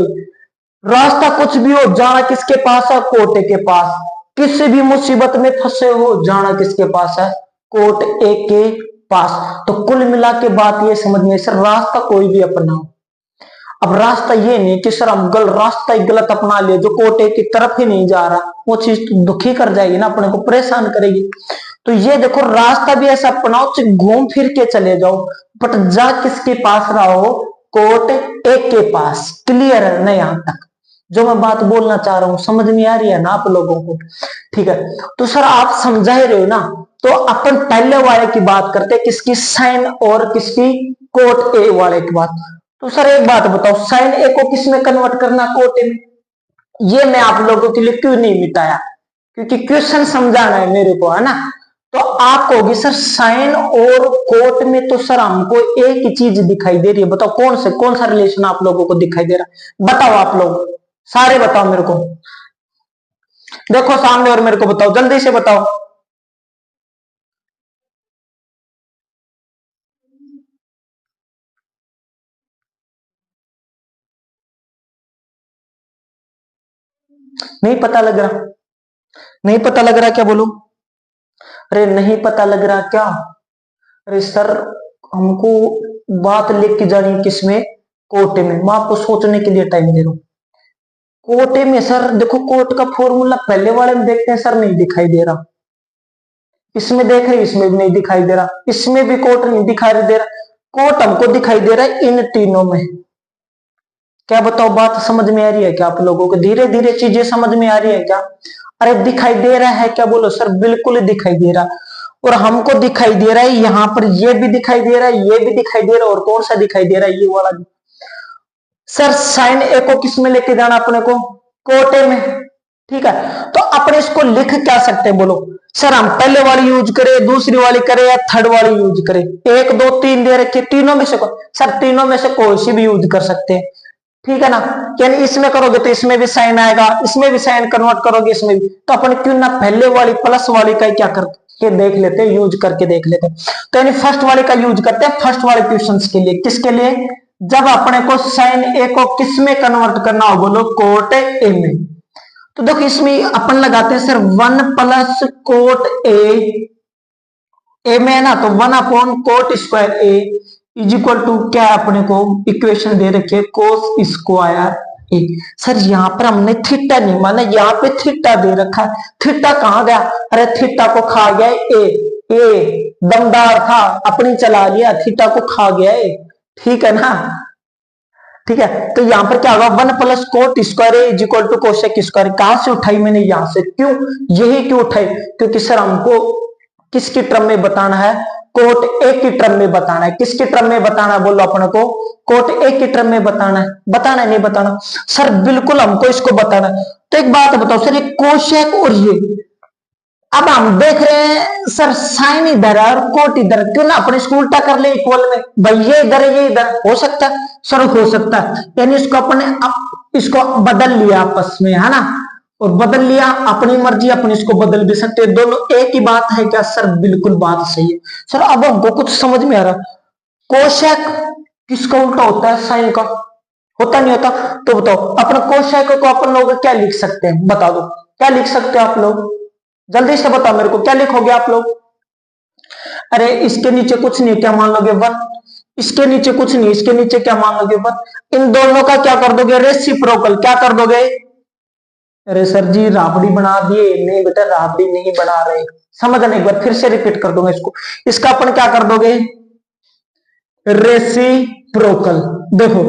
रास्ता कुछ भी हो, जाना किसके पास है, कोटे के पास। किसी भी मुसीबत में फंसे हो, जाना किसके पास है, कोट ए के पास। तो कुल मिला के बात ये समझ में, सर रास्ता कोई भी अपनाओ। अब रास्ता ये नहीं कि सर हम रास्ता ही गलत अपना लिया जो कोटे की तरफ ही नहीं जा रहा, वो चीज तो दुखी कर जाएगी ना, अपने को परेशान करेगी। तो ये देखो रास्ता भी ऐसा अपनाओ, घूम फिर के चले जाओ, बट जा किसके पास रहो, कोट एक के पास। क्लियर है ना यहां तक, जो मैं बात बोलना चाह रहा हूं समझ में आ रही है ना आप लोगों को? ठीक है, तो सर आप समझा ही रहे हो ना। तो अपन पहले वाले की बात करते हैं, किसकी, साइन और किसकी, कोट ए वाले की बात। तो सर एक बात बताओ, साइन ए को किस में कन्वर्ट करना, कोट ए में। ये मैं आप लोगों के लिए क्यों नहीं मिटाया, क्योंकि क्वेश्चन समझाना है मेरे को, है ना। तो आप कहोगे सर साइन और कोट में तो सर हमको एक ही चीज दिखाई दे रही है, बताओ कौन सा रिलेशन आप लोगों को दिखाई दे रहा है, बताओ आप लोग सारे बताओ मेरे को। देखो सामने और मेरे को बताओ, जल्दी से बताओ। नहीं पता लग रहा, नहीं पता लग रहा, क्या बोलूं? अरे नहीं पता लग रहा क्या? अरे सर हमको बात लिख के जानी किसमें, कोटे में। मैं आपको सोचने के लिए टाइम दे रहा हूं। कोटे में सर देखो, कोट का फॉर्मूला पहले वाले में देखते हैं सर, नहीं दिखाई दे रहा। इसमें देख रहे, इसमें भी नहीं दिखाई दे रहा, इसमें भी कोट नहीं दिखाई दे रहा। कोट हमको दिखाई दे रहा है इन तीनों में। क्या बताओ, बात समझ में आ रही है क्या आप लोगों को? धीरे धीरे चीजें समझ में आ रही है क्या? अरे दिखाई दे रहा है क्या? बोलो सर। बिल्कुल दिखाई दे रहा। और हमको दिखाई दे रहा है यहां पर, ये भी दिखाई दे रहा है, ये भी दिखाई दे रहा है, और कौन सा दिखाई दे रहा है? ये वाला भी। सर साइन ए को किस में लेके जाना अपने को? कोटे में। ठीक है, तो अपने इसको लिख क्या सकते हैं बोलो? सर हम पहले वाली यूज करें, दूसरी वाली करें, या थर्ड वाली यूज करें? 1 2 3 दे रखे, तीनों में से सर तीनों में से कोई सी भी यूज कर सकते हैं। ठीक है ना? यानी इसमें करोगे तो इसमें भी साइन आएगा, इसमें भी साइन कन्वर्ट करोगे, इसमें भी। तो अपन क्यों ना पहले वाली प्लस वाली का क्या करके देख लेते हैं, यूज करके देख लेते हैं। तो यानी फर्स्ट वाले का यूज करते हैं फर्स्ट वाले क्वेश्चंस के लिए। किसके लिए? जब अपने को साइन ए को किस में कन्वर्ट करना हो बोलो? कोट ए में। तो देखो इसमें अपन लगाते हैं सर 1 प्लस कोट ए में है ना, तो 1 upon cot square A is equal to क्या? अपने को इक्वेशन दे रखी है कोस स्क्वायर ए। सर यहाँ पर हमने थीटा नहीं माना, यहाँ पे थीटा दे रखा है। थीटा कहाँ गया? अरे थीटा को खा गया ए दमदार था, अपनी चला लिया, थीटा को खा गया ए। ठीक है ना? ठीक है, तो यहां पर क्या होगा? 1 plus cot square is equal to cosec square. कहां से उठाई मैंने? यहां से। क्यों? यही क्यों उठाई? क्योंकि सर हमको किसकी टर्म में बताना है? कोट ए की टर्म में बताना है। किसकी टर्म में बताना है बोलो अपने को? कोट ए की टर्म में बताना है। बताना है नहीं बताना? सर बिल्कुल हमको इसको बताना है। तो एक बात बताओ सर, ये कोसेक और ये, अब हम देख रहे हैं सर साइन इधर है और कोट इधर, क्यों ना अपन इसको उल्टा कर ले इक्वल में? भाई ये इधर है, ये इधर, हो सकता है सर? हो सकता है। यानी इसको अपने इसको बदल लिया आपस में, है ना? और बदल लिया, अपनी मर्जी, अपन इसको बदल भी सकते हैं। दोनों एक ही बात है क्या? सर बिल्कुल बात सही है। सर अब हमको कुछ समझ में आ रहा, कोसेक किसका उल्टा होता है? साइन का। होता नहीं होता? तो बताओ अपने कोसेक को अपन लोग क्या लिख सकते हैं? बता दो क्या लिख सकते हो आप लोग? जल्दी से बताओ मेरे को, क्या लिखोगे आप लोग? अरे इसके नीचे कुछ नहीं, क्या मान लोगे? 1। इसके नीचे कुछ नहीं, इसके नीचे क्या मान लोगे? 1। इन दोनों का क्या कर दोगे? रेसिप्रोकल। क्या कर दोगे? अरे सर जी राबड़ी बना दिए? नहीं बेटा राबड़ी नहीं बना रहे, समझना। एक बार फिर से रिपीट कर दूंगा इसको। इसका अपन क्या कर दोगे? रेसिप्रोकल। देखो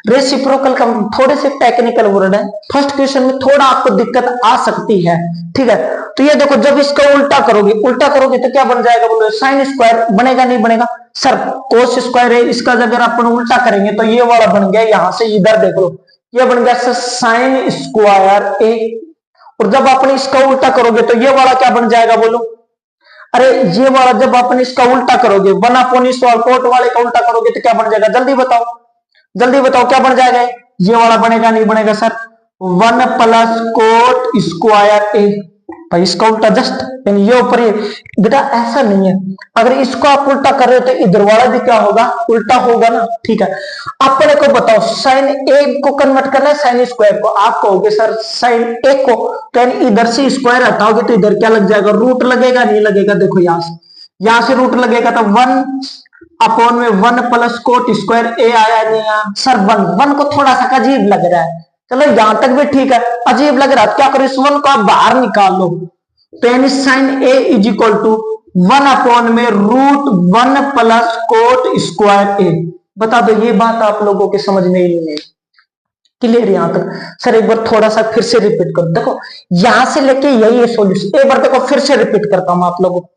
रेसिप्रोकल का थोड़े से टेक्निकल वर्ड है, फर्स्ट क्वेश्चन में थोड़ा आपको दिक्कत आ सकती है। ठीक है, तो ये देखो जब इसका उल्टा करोगे तो क्या बन जाएगा बोलो? साइन स्क्वायर बनेगा नहीं बनेगा? सर कोस स्क्वायर है, इसका अगर अपन उल्टा करेंगे तो ये वाला बन गया, यहां से इधर देख लो, ये बन गया सर साइन स्क्वायर ए। और जब अपन इसका उल्टा करोगे तो ये वाला क्या बन जाएगा बोलो? अरे ये वाला जब अपन इसका उल्टा करोगे, 1 अपॉन इस कोट वाले का उल्टा करोगे तो क्या बन जाएगा? जल्दी बताओ, जल्दी बताओ क्या बन जाएगा? ये वाला बनेगा नहीं बनेगा सर? 1 प्लस कोट स्क्वायर ए। भाई इसका उल्टा जस्ट, यानी ये ऊपर ये। बेटा ऐसा नहीं है, अगर इसको आप उल्टा कर रहे हो तो इधर वाला भी क्या होगा? उल्टा होगा ना। ठीक है, अपने को बताओ साइन ए को कन्वर्ट करना है साइन स्क्वायर को। आप कहोगे सर साइन ए को, तो यानी इधर से स्क्वायर हटाओगे तो इधर क्या लग जाएगा? रूट लगेगा नहीं लगेगा? देखो यहां से रूट लगेगा तो 1 अपॉन में 1 प्लस कोट स्क्वायर ए आया नहीं आया? सर 1 को थोड़ा सा अजीब लग रहा है, चलो यहां तक भी ठीक है। अजीब लग रहा है क्या करो? इस 1 को आप बाहर निकाल लो, तो यानी sine A is equal to 1 upon में root 1 plus cot square A. बता दो ये बात आप लोगों के समझ में ही नहीं है? क्लियर यहां तक? सर एक बार थोड़ा सा फिर से रिपीट करो, देखो यहां से लेके यही है सॉल्यूशन। एक बार देखो फिर से रिपीट करता हूं आप लोगों को।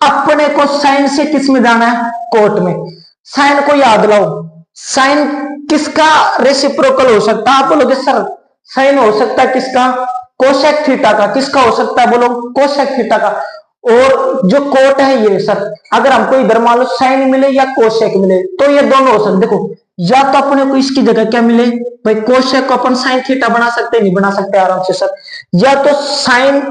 अपने को साइन से किस में जाना है? कोट में। साइन को याद लाओ, साइन किसका रेसिप्रोकल हो सकता है? आप बोलोगे सर साइन हो सकता है किसका? कोसेक थीटा का। किसका हो सकता है बोलो? कोसेक थीटा का। और जो कोट है ये सर, अगर हमको इधर मान लो साइन मिले या कोसेक मिले तो ये दोनों हो सकते। देखो या तो अपने को इसकी जगह क्या मिले भाई? कोसेक को अपन साइन थीटा बना सकते नहीं बना सकते? आराम से सर। या तो साइन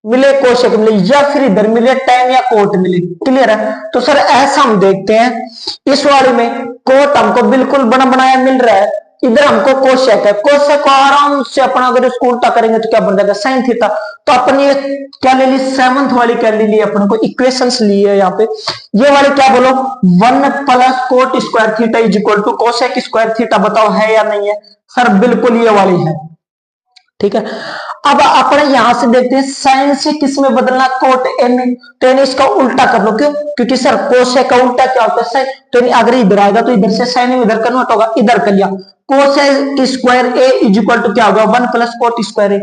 मिले कोसेक मिले, या फिर इधर मिले tan या कोट मिले। क्लियर है? तो सर ऐसा हम देखते हैं इस वाले में कोट हमको बिल्कुल बना बनाया मिल रहा है, इधर हमको कोशेक है, कोशेक को आराम से अपन अगर इसको उल्टा करेंगे तो क्या बन जाएगा साइन थीटा। तो अपन ये क्या ले ली, सेवंथ वाली क्या ले ली अपन को इक्वेशंस ली है यहाँ पे, ये वाली क्या बोलो 1 plus cot square theta is equal to cosec square theta, बताओ है या नहीं है सर, बिल्कुल ये वाली है, ठीक है। अब अपने यहां से देखते हैं साइन से किस में बदलना, कोट ए में, तो यानी इसका उल्टा कर लो, क्यों, क्योंकि सर कोशेक का उल्टा क्या होता है साइन, तो यानी अगर इधर आएगा तो इधर से साइन में इधर कन्वर्ट होगा, इधर कर लिया cosec square A is equal to क्या होगा 1 प्लस कोट स्क्वायर ए।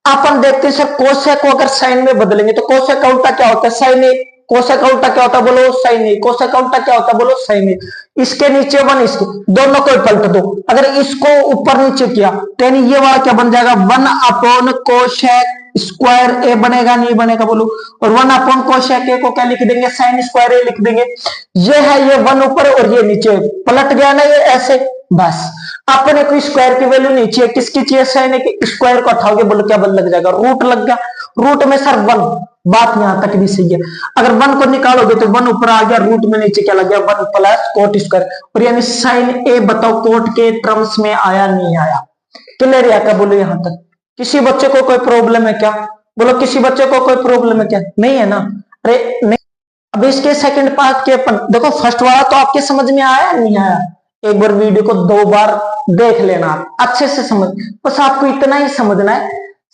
अपन देखते हैं सर कोसेक को अगर साइन में बदलेंगे तो कोसेक का उल्टा क्या होता है साइन ए, कोसेक का उल्टा क्या होता है बोलो साइन ए, कोसेक का उल्टा क्या होता है बोलो साइन ए। इसके नीचे 1 इसके दोनों को पलट दो, अगर इसको ऊपर नीचे किया तो यानी ये वाला क्या बन जाएगा 1 अपॉन कोसेक स्क्वायर ए बनेगा, नहीं बनेगा बोलो, और 1 अपॉन कोसेक ए को क्या लिख देंगे साइन स्क्वायर ए लिख देंगे। ये है ये 1 ऊपर और ये नीचे पलट गया ना ये ऐसे, बस अपने को स्क्वायर की वैल्यू नीचे है, किसकी चाहिए साइन ए की, स्क्वायर को उठाओगे बोलो क्या बल लग जाएगा रूट लग गया, रूट में सर 1, बात यहां तक भी सही है, अगर 1 को निकालोगे तो 1 ऊपर आ गया, रूट में नीचे क्या लग गया 1 प्लस कोट स्क्वायर, और यानी साइन ए बताओ कोट के टर्म्स में आया नहीं आया, क्लियर है क्या बोलो यहां तक। किसी बच्चे को कोई प्रॉब्लम है क्या, बोलो किसी बच्चे को कोई प्रॉब्लम है क्या, नहीं है ना, अरे नहीं। अब इसके सेकंड पार्ट के देखो फर्स्ट वाला तो आपके समझ में आया नहीं आया, एक बार वीडियो को 2 बार देख लेना, आप अच्छे से समझ, बस आपको इतना ही समझना है,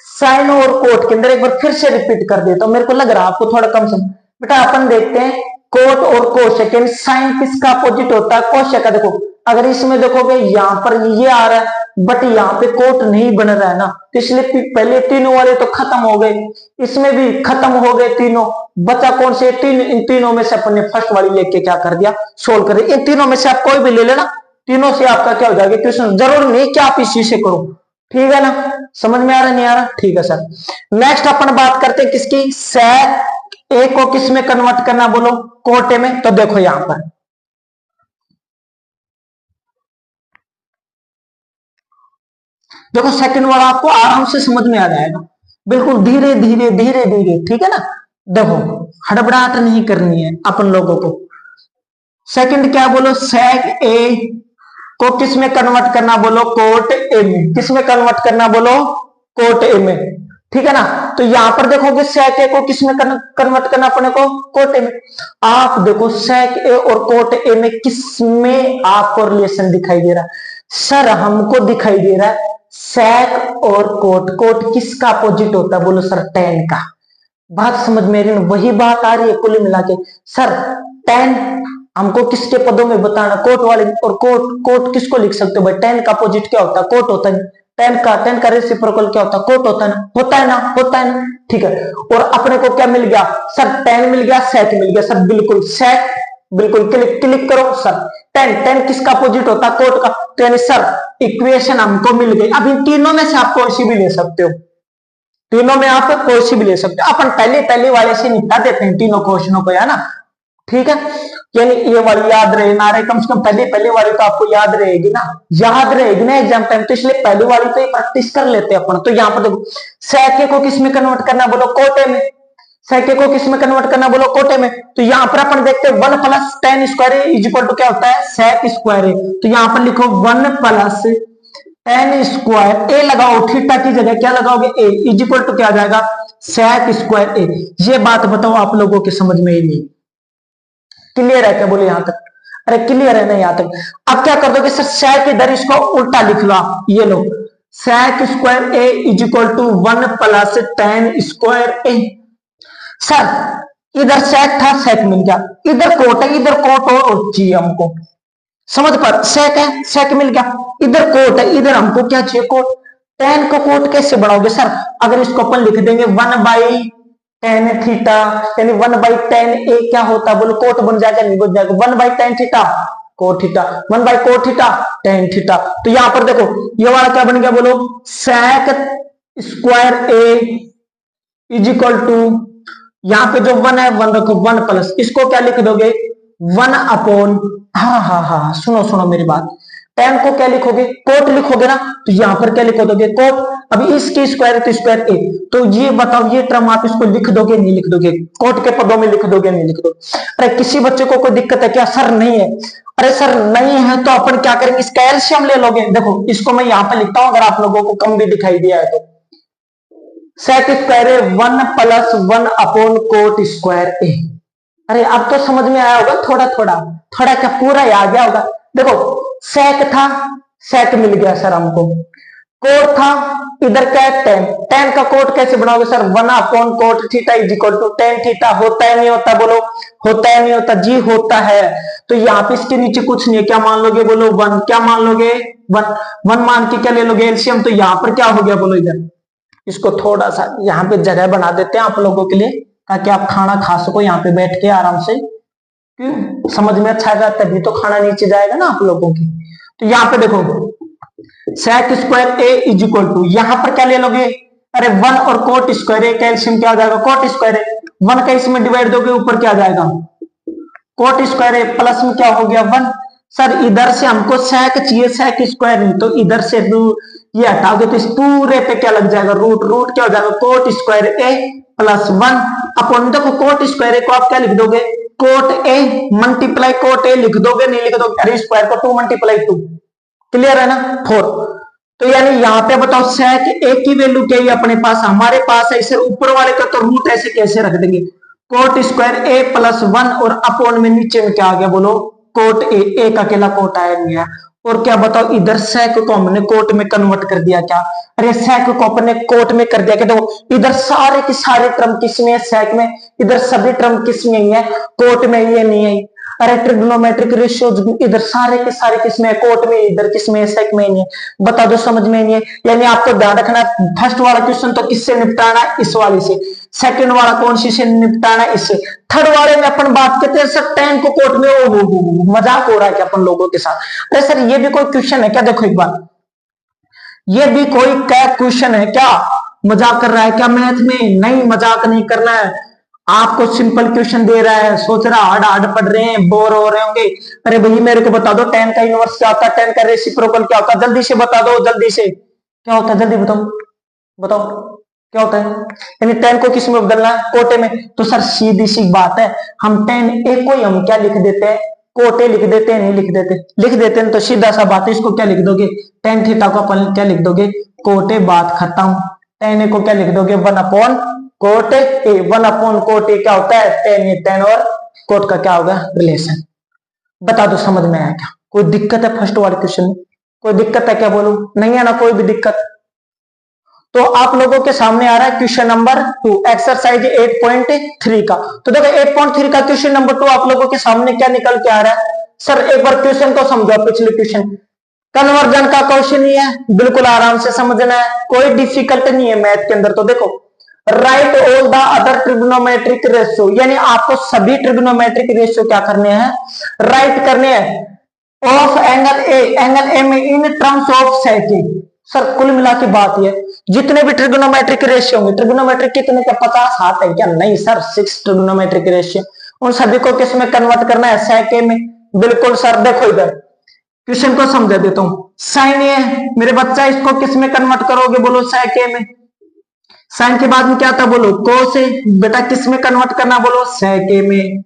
साइन और कोट के अंदर एक बार फिर से रिपीट कर देता हूं, मेरे को लग रहा है आपको थोड़ा कम समझ। बेटा अपन देखते हैं कोट और कोशेक, साइन किसका अपोजिट होता है कोशेक का, देखो अगर इसमें देखोगे यहां पर ये आ रहा है बट यहाँ पे कोट नहीं बन रहा है ना, तो इसलिए पहले तीनों वाले तो खत्म हो गए, इसमें भी खत्म हो गए तीनों, बचा कौन से इन तीनों में से अपन ने फर्स्ट वाली लेके क्या कर दिया सोल्व कर दिया। इन तीनों में से आप कोई भी ले लेना, तीनों से आपका क्या हो जाएगा क्वेश्चन, जरूर नहीं कि आप इसी से करो, ठीक है ना, समझ में आ रहा नहीं आ रहा, ठीक है सर। नेक्स्ट अपन बात करते हैं किसकी, सेक ए को किस में कन्वर्ट करना बोलो कोट ए में, तो देखो यहां पर देखो सेकंड वाला आपको आराम से समझ में आ जाएगा, बिल्कुल धीरे धीरे धीरे धीरे, ठीक है ना, देखो हड़बड़ाहट नहीं करनी है अपन लोगों को। सेकंड क्या बोलो सेक ए को किस में कन्वर्ट करना बोलो कोट ए में, किस में कन्वर्ट करना बोलो कोट ए में, ठीक है ना। तो यहां पर देखोगे सेक ए को किस में कन्वर्ट करना अपने को कोट ए में, आप देखो सेक ए और कोट ए में किस में आपको रिलेशन दिखाई दे रहा है सर, हमको दिखाई दे रहा है सेक और कोट, कोट किसका अपोजिट होता है बोलो सर टेन का, बात समझ में वही बात आ रही है कुल मिला के सर, टेन हमको किसके पदों में बताना कोट वाले, और कोट कोट किसको लिख सकते हो भाई, टेन का अपोजिट क्या होता है कोट होता है, टेन का रेसिप्रोकल क्या होता है कोट होता है ना, होता है ना, होता है ना, ठीक है। और अपने को क्या मिल गया सर, टेन मिल गया सेक मिल गया सर, बिल्कुल सेक, बिल्कुल क्लिक करो सर, टेन किसका अपोजिट होता है कोट का, तो यानी सर इक्वेशन हमको मिल गई। अब इन तीनों में से आप कोई सी भी ले सकते हो, तीनों में आप कोई सी भी ले सकते हो, अपन पहले वाले से निपटा देते हैं तीनों क्वेश्चनों को, है ना, ठीक है। यानी ये वाली याद रहे ना रहे, कम से कम पहले वाली तो आपको याद रहेगी ना, याद रहेगी ना एग्जाम टाइम, तो इसलिए पहली वाली तो प्रैक्टिस कर लेते हैं अपन। तो यहाँ पर देखो सेक को किस में कन्वर्ट करना बोलो कोटे में, सेके को किस में कन्वर्ट करना बोलो कोटे में, तो यहां पर अपन देखते हैं 1 plus tan square is equal to क्या होता है सेक स्क्वायर ए, तो यहां पर लिखो 1 प्लस टेन स्क्वायर ए लगाओ, थीटा की जगह क्या लगाओगे ए इज इक्वल टू क्या आ जाएगा सेक स्क्वायर ए। ये बात बताओ आप लोगों के समझ में ही नहीं, क्लियर है क्या बोले यहां तक, अरे क्लियर है ना यहां तक। अब क्या कर दोगे सर सेक इधर इसको उल्टा लिख लो, ये लो sec square A is equal to 1 plus tan square a, sir इधर सेक था सेक मिल गया, इधर कोट है इधर कोट और चाहिए हमको, समझ पर सेक है सेक मिल गया, इधर कोट है इधर हमको क्या चाहिए कोट, टेन को कोट कैसे बढ़ाओगे सर, अगर इसको अपन लिख देंगे 1/10 थीटा, यानी 1/10 ए क्या होता बोलो कोट बन जाएगा नहीं बन जाएगा 1/10 थीटा कोट थीटा, 1/कोट थीटा टेन थीटा। तो यहां पर देखो ये वाला क्या बन गया बोलो sec square A is equal to, यहां पे जो 1 है 1 रखो 1 प्लस इसको क्या लिख दोगे 1 अपॉन, हाँ सुनो मेरी बात, टेन को क्या लिखोगे, कोट लिखोगे ना, तो यहां पर क्या लिखो दोगे, कोट। अभी इसकी स्क्वायर है तो स्क्वायर ए, तो ये बताओ ये टर्म आप इसको लिख दोगे नहीं लिख दोगे, कोट के पदों में लिख दोगे नहीं लिख दोगे। अरे किसी बच्चे को कोई दिक्कत है क्या, सर नहीं है, अरे सर नहीं है तो अपन क्या करेंगे, इसका एलसीएम ले लोगे। देखो इसको मैं यहां पर लिखता हूं, अगर आप लोगों को कम भी दिखाई दिया है तो सेक square A 1 + 1 upon cot square a. अरे अब तो समझ में आया होगा, थोड़ा थोड़ा थोड़ा क्या पूरा ही आ गया होगा। देखो सेक था, सेक मिल गया सर हमको, कोट था, इधर क्या है टेन, टेन का कोट कैसे बनाओगे sir, 1 upon cot theta is equal to tan theta. होता है नहीं होता, बोलो होता है नहीं होता जी, होता है। तो यहाँ पे इसके नीचे कुछ नहीं है, क्या मान लोगे, बोलो 1, क्या मान लोगे 1, 1 मान के क्या ले लोगे एलसीएम। तो यहाँ पर क्या हो गया बोलो, इधर इसको थोड़ा सा यहाँ पे जगह बना देते हैं आप लोगों के लिए, ताकि आप खाना खा सको यहाँ पे बैठ के आराम से, क्यों समझ में अच्छा आएगा, तभी तो खाना नीचे जाएगा ना आप लोगों की। तो यहाँ पे देखो sec square A is equal to, यहां पर क्या ले लोगे, अरे 1 और कोट स्क्वायर ए, कैल्शियम क्या आ जाएगा, कोट स्क्वायर ए, 1 का इसमें डिवाइड दोगे ऊपर क्या आ जाएगा, कोट स्क्वायर ए, प्लस में क्या हो गया 1। सर इधर से हमको सेक चाहिए, सेक स्क्वायर नहीं, तो इधर से ये हटाओगे तो इस पूरे पे क्या लग जाएगा, रूट, रूट क्या हो जाएगा, कोट स्क्वायर ए प्लस 1 अपॉन, देखो कोट स्क्वायर ए को आप क्या लिख दोगे, cot A multiply cot A लिख दोगे नहीं लिख दोगे, अरे स्क्वायर को 2 × 2, क्लियर है ना 4। तो यानी यहाँ पे बताओ सेक ए की वैल्यू क्या है अपने पास, हमारे पास है, इसे ऊपर वाले का तो रूट ऐसे कैसे रख देंगे, कोट स्क्वायर ए प्लस 1 और अपॉन में नीचे में क्या आ गया बोलो, कोट ए, ए का अकेला कोट आया नहीं है। और क्या बताओ इधर सेक को हमने कोट में कन्वर्ट कर दिया क्या, अरे सेक को अपने कोट में कर दिया क्या, देखो इधर सारे के सारे टर्म किसमें है, सेक में, इधर सभी टर्म किसमें है, कोट में, ये नहीं है। अरे ट्रिग्नोमेट्रिक रेशियो इधर सारे के सारे किसमें है, कोट में, इधर किसमें है, सेक में नहीं है। बता दो समझ में नहीं है। यानी आपको ध्यान रखना, फर्स्ट वाला क्वेश्चन तो किससे निपटाना है, इस वाले से, सेकंड वाला कौन सी से निपटाना है, इससे, थर्ड वाले में अपन बात करते हैं सर टेन को कोट में, ओ मजाक हो रहा है क्या अपन लोगों के साथ। अरे सर ये भी कोई क्वेश्चन है क्या, देखो एक बार, ये भी कोई क्या क्वेश्चन है क्या, मजाक कर रहा है क्या मैथ में, नहीं मजाक नहीं करना है। आपको सिंपल क्वेश्चन दे रहा है, सोच रहा हार्ड हार्ड पढ़ रहे हैं, बोर हो रहे होंगे, अरे भाई मेरे को बता दो 10 का इनवर्स क्या होता है, 10 का रेसिप्रोकल क्या होता है, जल्दी से बता दो, जल्दी से क्या होता है, जल्दी बताओ बताओ क्या होता है। यानी 10 को किस में बदलना है, कोटे में। तो सर सीधी सी बात है, हम 10 ए को ही हम क्या लिख देते हैं, कोटे लिख देते हैं, नहीं लिख देते, लिख देते हैं, तो सीधा सा बात है, इसको क्या लिख दोगे, टेन थीटा को अपन क्या लिख दोगे, कोटे, बात खत्म। 10 ए को क्या लिख दोगे, 1 upon cot A, 1 upon cot A क्या होता है 10, ये 10 और कोट का क्या होगा रिलेशन। बता दो समझ में आया क्या, कोई दिक्कत है फर्स्ट वाले क्वेश्चन में, कोई दिक्कत है क्या, बोलो नहीं है ना कोई भी दिक्कत। तो आप लोगों के सामने आ रहा है क्वेश्चन नंबर 2, एक्सरसाइज 8.3 का। तो देखो 8.3 का क्वेश्चन नंबर 2 आप लोगों के सामने क्या निकल के आ रहा है, सर एक बार क्वेश्चन को समझो, पिछले क्वेश्चन कन्वर्जन का क्वेश्चन ही है, बिल्कुल आराम से समझना है, कोई डिफिकल्ट नहीं है मैथ के अंदर। तो देखो right all the other trigonometric ratio, यानी आपको सभी ट्रिग्नोमेट्रिक रेशियो क्या करने हैं, राइट करने हैं ऑफ एंगल ए में in terms of sec. Sir कुल मिला के बात ये, जितने भी ट्रिग्नोमेट्रिक रेशियो होंगे, ट्रिग्नोमेट्रिक कितने का 50 हाथ है क्या, नहीं सर 6 ट्रिग्नोमेट्रिक रेशियो, उन सभी को किस में कन्वर्ट करना है, सेक ए में। बिल्कुल सर, देखो इधर क्वेश्चन को समझा देता हूं, साइन ए मेरे बच्चा, इसको किस में कन्वर्ट करोगे, बोलो सेक ए में। साइन के बाद में क्या था, बोलो कोस ए, बेटा किस में कन्वर्ट करना, बोलो सेक ए में।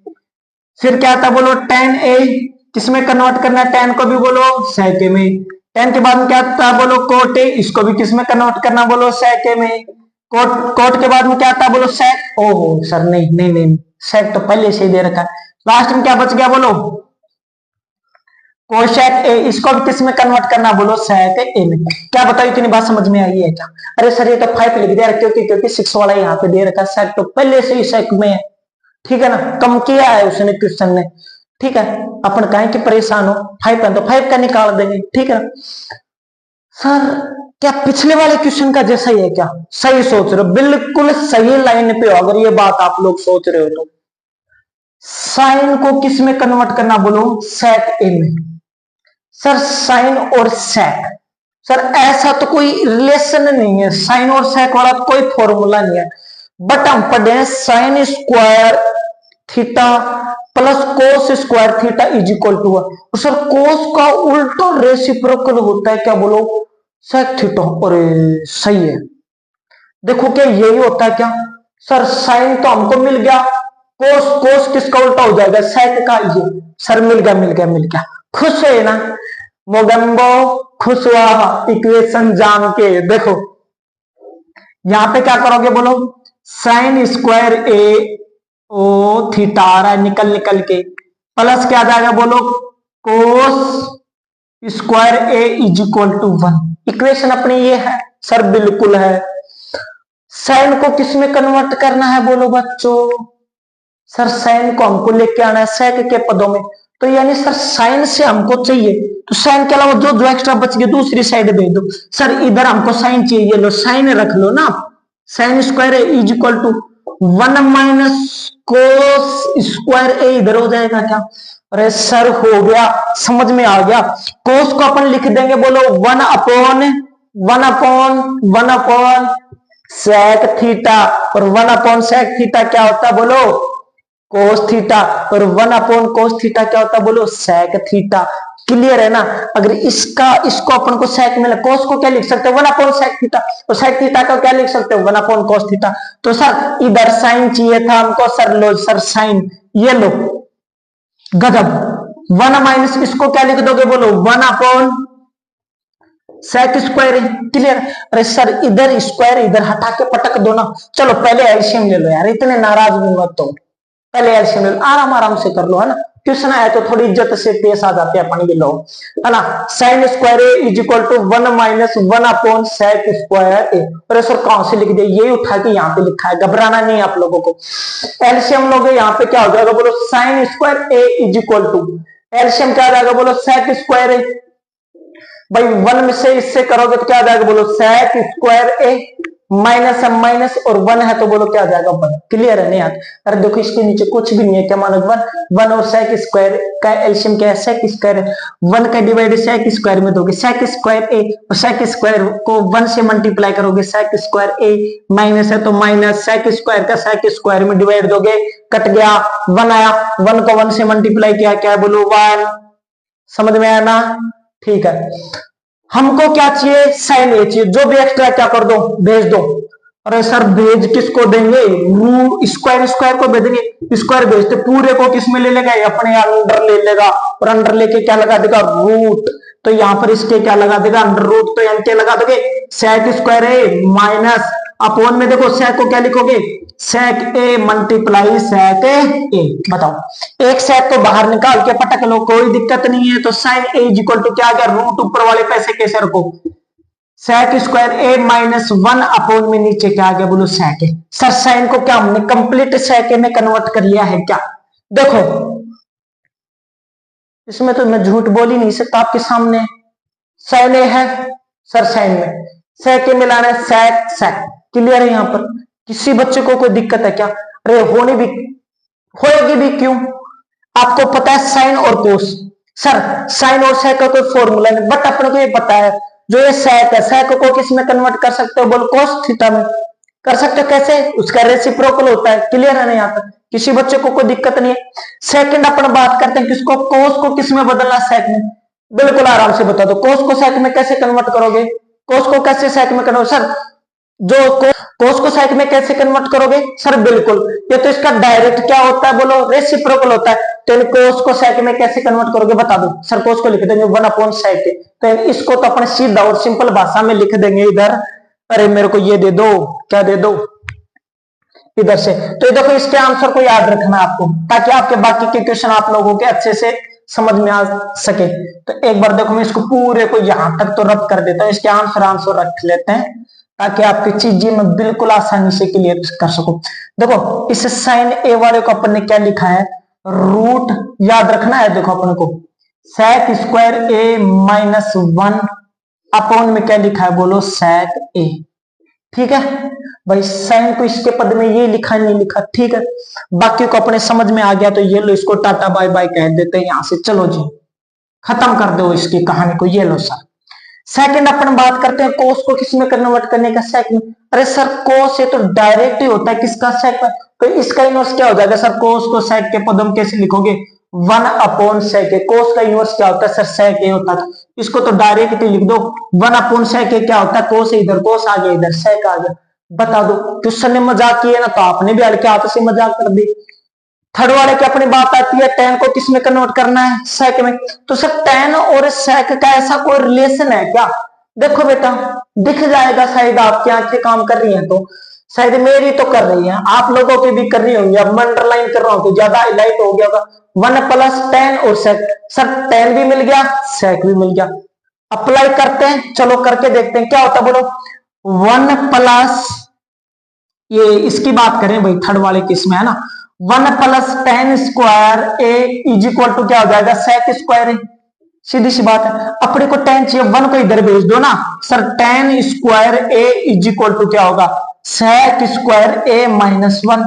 फिर क्या था, बोलो टेन ए, किस में कन्वर्ट करना है, टेन को भी बोलो सेक ए में। टेन के बाद में क्या था, बोलो कोट ए, इसको भी किस में कन्वर्ट करना, बोलो सेक ए में। कोट के बाद में क्या था, बोलो सेक, ओहो सर नहीं नहीं नहीं, सेक तो पहले से ही दे रखा है। लास्ट में क्या बच गया, बोलो कोशेक ए, इसको भी किस में कन्वर्ट करना, बोलो सेक ए में। क्या बताओ इतनी बात समझ में आई है क्या, अरे सर ये तो 5 लिख दिया, क्योंकि 6 वाला यहाँ पे दे रखा है, सेक तो पहले से ही सेक में है, ठीक है ना, कम किया है उसने क्वेश्चन ने, ठीक है, अपन कहें कि परेशान हो, 5 है तो 5 का निकाल देंगे, ठीक है। सर क्या पिछले वाले क्वेश्चन का जैसा ही है क्या, सही सोच रहे हो, बिल्कुल सही लाइन पे हो, अगर ये बात आप लोग सोच रहे हो तो। साइन को किस में कन्वर्ट करना, बोलो सेक ए में। सर साइन और सेक, सर ऐसा तो कोई रिलेशन नहीं है, साइन और सेक वाला तो कोई फॉर्मूला नहीं है, बट हम पढ़े हैं sine square theta plus cos square theta is equal to 1। और सर कोस का उल्टा रेसिप्रोकल होता है क्या बोलो, सेक थीटा। अरे सही है, देखो क्या यही होता है क्या सर, साइन तो हमको मिल गया, कोस कोस किसका उल्टा हो जाएगा, सेक का। ये सर मिल गया मिल गया मिल गया, खुश है ना मोगम्बो, खुश हुआ इक्वेशन जान के। देखो यहां पे क्या करोगे बोलो, साइन स्क्वायर ए ओ थीटा आ रहा है निकल निकल के, प्लस क्या आ जाएगा बोलो, cos square A is equal to 1। Equation अपनी ये है सर, बिल्कुल है। साइन को किस में कन्वर्ट करना है बोलो बच्चों, सर साइन को हमको लेके आना है सेक के पदों में। तो यानी सर साइन से हमको चाहिए, तो साइन के अलावा जो जो एक्स्ट्रा बच गया दूसरी साइड भेज दो। सर इधर हमको साइन चाहिए, लो साइन रख लो ना, sine square is equal to 1 minus cos square a इधर हो जाएगा क्या। अरे सर हो गया, समझ में आ गया। कोस को अपन लिख देंगे बोलो 1 अपॉन सेक थीटा, और 1 अपॉन सेक थीटा क्या होता है बोलो, कोस थीटा, और 1 अपॉन कोस थीटा क्या होता है बोलो, सेक थीटा। क्लियर है ना। अगर इसको अपन को सेक में, कोस को क्या लिख सकते हैं 1 अपॉन सेक थीटा, तो सेक थीटा का क्या लिख सकते हो 1 अपॉन कोस थीटा। तो सर इधर साइन चाहिए था हमको, सर लो सर साइन, ये लो गजब। 1 माइनस इसको क्या लिख दोगे बोलो 1 अपॉन सेक स्क्वायर। क्लियर। अरे सर इधर स्क्वायर इधर हटा के पटक दो ना। चलो पहले एलसीएम ले लो यार, इतने नाराज होगा तो पहले एलसीएम ले लो, आराम आराम से कर लो है ना। ट्यूशन आया तो थोड़ी इज्जत से पेश आ जाते हैं अपन भी लोग, है ना। Sine square A is equal to 1 minus 1 upon sec square a. अरे सर कहां से लिख दिया, ये उठा के यहाँ पे लिखा है, घबराना नहीं आप लोगों को। एलसीएम लोगे यहाँ पे क्या हो जाएगा बोलो, sine square A is equal to, LCM क्या आ जाएगा बोलो सेक स्क्वायर ए। भाई 1 में से इससे करोगे तो क्या आ जाएगा बोलो, sec square A minus minus और 1 है तो बोलो क्या आ जाएगा 1। क्लियर है नहीं यार। अरे देखो इसके नीचे कुछ भी नहीं है, क्या मानो 1 और सेक स्क्वायर का एलसीएम क्या है, सेक स्क्वायर। 1 का डिवाइड सेक स्क्वायर में दोगे सेक स्क्वायर ए, और सेक स्क्वायर को 1 से मल्टीप्लाई करोगे सेक स्क्वायर ए, माइनस है तो माइनस, सेक स्क्वायर का सेक स्क्वायर में डिवाइड दोगे, कट गया 1 आया, 1 को 1 से मल्टीप्लाई किया क्या है बोलो 1। समझ में आया ना, ठीक है। हमको क्या चाहिए, साइन ए चाहिए, जो भी एक्स्ट्रा क्या कर दो भेज दो। अरे सर भेज किसको देंगे, रू स्क्वायर स्क्वायर को भेजेंगे, स्क्वायर भेजते पूरे को किस में ले लेगा, अपने अंडर ले लेगा, और अंडर लेके क्या लगा देगा रूट, तो यहाँ पर इसके क्या लगा देगा अंडर रूट, तो यहाँ क्या लगा दोगे सेक स्क्वायर ए माइनस अपोन में देखो सेक को क्या लिखोगे, सेक ए मल्टीप्लाई सेक ए। बताओ एक सेक को बाहर निकाल के पटक लो, कोई दिक्कत नहीं है। तो sine A is equal to क्या आ गया, रूट ऊपर वाले पैसे कैसे रखो, sec square A minus 1 upon में नीचे क्या आ गया बोलो सेक ए। सर साइन को क्या हमने कंप्लीट सेक ए में कन्वर्ट कर लिया है क्या। देखो इसमें तो मैं झूठ बोल ही नहीं सकता आपके सामने, साइन ए है सर, साइन में सेक ए मिलाना है सेक सेक। क्लियर है। यहाँ पर किसी बच्चे को कोई दिक्कत है क्या, अरे होने भी होएगी भी क्यों, आपको पता है साइन और कोस। सर साइन और सेक का कोई फॉर्मूला नहीं, बट अपने को ये पता है जो ये सेक है, सेक को किस में कन्वर्ट कर सकते हो बोल, कोस थीटा में कर सकते हो। कैसे, उसका रेसिप्रोकल होता है। क्लियर है ना, यहाँ पर किसी बच्चे को कोई दिक्कत नहीं है। सेकंड अपन बात करते हैं किसको, कोस को किस में बदलना, सेक में। बिल्कुल आराम से बता दो, कोस को सेक में कैसे कन्वर्ट करोगे, कोस को कैसे सेक में कन्वर्ट, सर जो कोस को सेक में कैसे कन्वर्ट करोगे, सर बिल्कुल ये तो इसका डायरेक्ट क्या होता है बोलो, रेसिप्रोकल होता है। तो कोस को सेक में कैसे कन्वर्ट करोगे बता दो, सर कोस को लिख देंगे 1 अपॉन सेक, तो इसको तो अपन सीधा और सिंपल भाषा में लिख देंगे इधर। अरे मेरे को ये दे दो, क्या दे दो इधर से। तो देखो इसके आंसर को याद रखना आपको, ताकि आपके बाकी के क्वेश्चन आप लोगों के अच्छे से समझ में आ सके। तो एक बार देखो मैं इसको पूरे को यहां तक तो रद्द कर देता हूं, इसके आंसर रख लेते हैं ताकि आपकी चीजें मैं बिल्कुल आसानी से क्लियर कर सकूं। देखो इस साइन ए वाले को अपन ने क्या लिखा है, रूट याद रखना है। देखो अपन को सेक स्क्वायर ए माइनस 1 अपॉन में क्या लिखा है बोलो, सेक ए। ठीक है भाई, साइन को इसके पद में ये लिखा नहीं लिखा, ठीक है। बाकी को अपने समझ में आ गया तो ये लो, इसको टाटा बाय बाय कह देते हैं, यहां से चलो जी खत्म कर दो इसकी कहानी को। ये लो सर सेकंड अपन बात करते हैं कोस को किस में कन्वर्ट करने का, सेक में। अरे सर कोस ये तो डायरेक्ट ही होता है किसका, सेक में। तो इसका इनवर्स क्या हो जाएगा सर, कोस को सेक के पद में कैसे लिखोगे, 1 सेक है। कोस का इनवर्स क्या होता है सर, सेक ए होता है। इसको तो डायरेक्ट ही लिख दो, 1 सेक ए क्या होता है, कोस इधर कोस आ गया, इधर सेक आ गया। बता दो, क्वेश्चन ने मजाक किया ना, तो आपने भी हल्के हाथ से मजाक कर दी। थर्ड वाले की अपनी बात आती है, tan को किस में कन्वर्ट करना है, सेक में। तो सर tan और सेक का ऐसा कोई रिलेशन है क्या, देखो बेटा दिख जाएगा, शायद आपकी आंखें काम कर रही हैं तो, शायद मेरी तो कर रही है, आप लोगों की भी कर रही होंगी। अब मैं अंडरलाइन कर रहा हूं तो ज्यादा हाईलाइट हो गया होगा। 1 + tan और सेक, सर tan भी मिल गया, सेक भी मिल गया। अप्लाई करते हैं, चलो करके देखते हैं क्या होता है, बोलो 1 ये इसकी बात करें भाई, थर्ड वाले किस में है ना, 1 + tan square A is equal to क्या हो जाएगा, सेक स्क्वायर ए। सीधी सी बात है, अपने को tan चाहिए, 1 को इधर भेज दो ना sir, tan square A is equal to क्या होगा, सेक स्क्वायर ए -1।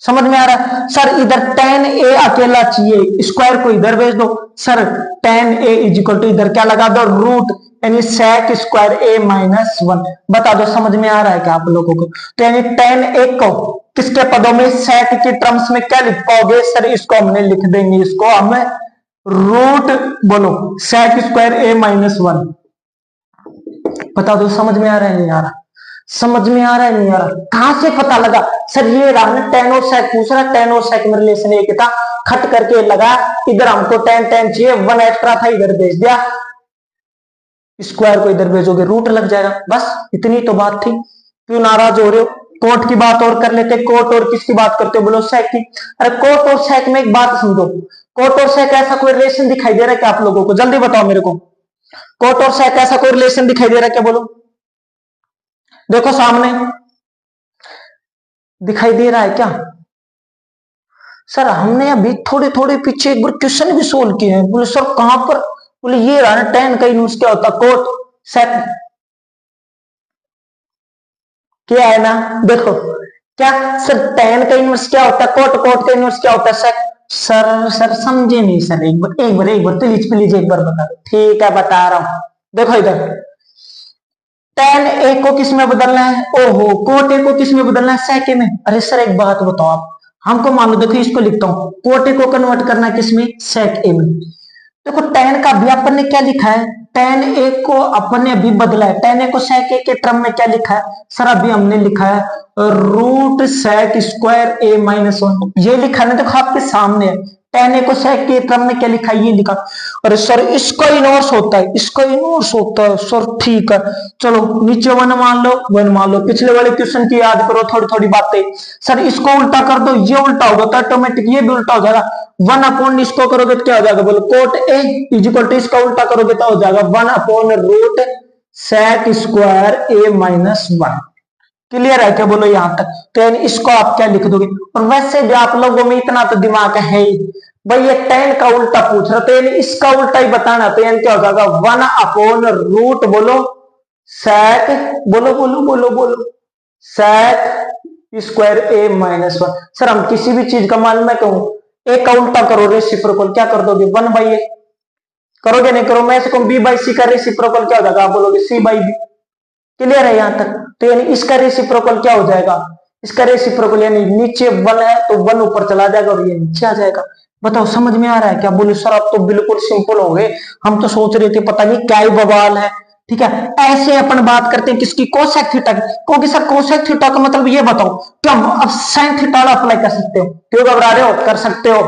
समझ में आ रहा है सर, इधर tan ए अकेला चाहिए, स्क्वायर को इधर भेज दो sir, tan A is equal to इधर क्या लगा दो, रूट, यानी सेक स्क्वायर ए -1। बता दो समझ में आ रहा है क्या आप लोगों को। तो यानी tan ए को किसके पदों में, सेक के टर्म्स में क्या लिख पाओगे सर, इसको हमने लिख देंगे, इसको हम रूट, बोलो सेक स्क्वायर ए -1। बता दो समझ में आ रहा है नहीं आ रहा, समझ में आ रहा है नहीं आ रहा, कहां से पता लगा सर, ये रहा ना tan और सेक पूछ रहा, tan और सेक में रिलेशन एक था, खट करके लगा, इधर हमको tan चाहिए, 1 एक्स्ट्रा था इधर भेज दिया, स्क्वायर को इधर भेजोगे रूट लग जाएगा, बस इतनी तो बात थी। क्यों नाराज हो रहे हो, कोट की बात और कर लेते, कोट और किसकी बात करते हो, बोलो सेक की। अरे कोट और सेक में एक बात समझो, कोट और सेक ऐसा कोई रिलेशन दिखाई दे रहा है क्या आप लोगों को, जल्दी बताओ मेरे को, कोट और सेक ऐसा कोई रिलेशन दिखाई दे रहा है क्या, बोलो, देखो सामने दिखाई दे रहा है क्या सर, हमने अभी थोड़े थोड़े पीछे एक बार क्वेश्चन भी सोल्व किए हैं। बोले सर कहां पर, बोले ये रहा ना tan का इनवर्स क्या होता, कोट सेक, क्या है ना, देखो क्या सर, tan का इनवर्स क्या होता है कोट, कोट का इनवर्स क्या होता है सेक। सर समझे नहीं सर, एक बार प्लीज एक बार बता दो, ठीक है बता रहा हूं, देखो इधर tan ए को किस में बदलना है, ओहो कोट ए को किस में बदलना है, सेक ए में। अरे सर एक बात बताओ आप हमको, मान लो देखो इसको लिखता हूं, कोट ए को कन्वर्ट करना है किस में, सेक ए में। देखो tan का भी अपन ने क्या लिखा है, tan ए को अपन ने अभी बदला है, tan ए को सेक ए के टर्म में क्या लिखा है सर, अभी हमने लिखा है रूट सेक स्क्वायर ए -1, ये लिखा है ना, देखो आपके सामने है, tan ए को सेक के टर्म में क्या लिखा है, ये लिखा। अरे सर इसका इनवर्स होता है, इसका इनवर्स होता है सर, ठीक है चलो नीचे 1 मान लो, 1 मान लो, पिछले वाले क्वेश्चन की याद करो थोड़ी थोड़ी बातें, सर इसको उल्टा कर दो, ये उल्टा होगा तो ऑटोमेटिक ये भी उल्टा हो जाएगा, 1 इसको करोगे तो क्या हो जाएगा, बोलो cot A is equal to, इसका उल्टा करोगे तो हो जाएगा 1/रूट सेक स्क्वायर ए -1। क्लियर है क्या, बोलो यहां तक। तो यानी इसको आप क्या लिख दोगे, और वैसे भी आप लोगों में इतना तो दिमाग है ही भाई, ये tan का उल्टा पूछ रहा, तो यानी इसका उल्टा ही बताना, तो यानी क्या हो जाएगा 1/रूट, बोलो सेक, बोलो बोलो बोलो बोलो सेक स्क्वायर ए -1। सर हम किसी भी चीज का मान, मैं कहूं ए का उल्टा करो रेसिप्रोकल, क्या कर दोगे 1/a करोगे, नहीं करो, मैं इसको b/c का रेसिप्रोकल क्या हो जाएगा, आप बोलोगे c/b। क्लियर है यहां तक। तो यानी इसका रेसिप्रोकल क्या हो जाएगा, इसका रेसिप्रोकल यानी नीचे 1 है तो 1 ऊपर चला जाएगा और ये नीचे आ जाएगा। बताओ समझ में आ रहा है क्या, बोले सर आप तो बिल्कुल सिंपल हो गए, हम तो सोच रहे थे पता नहीं क्या ही बवाल है। ठीक है, ऐसे अपन बात करते हैं किसकी, कोसेक थीटा, क्योंकि सर कोसेक थीटा का मतलब ये बताओ क्या अब साइन थीटा अप्लाई कर सकते हो, क्यों घबरा रहे हो, कर सकते हो।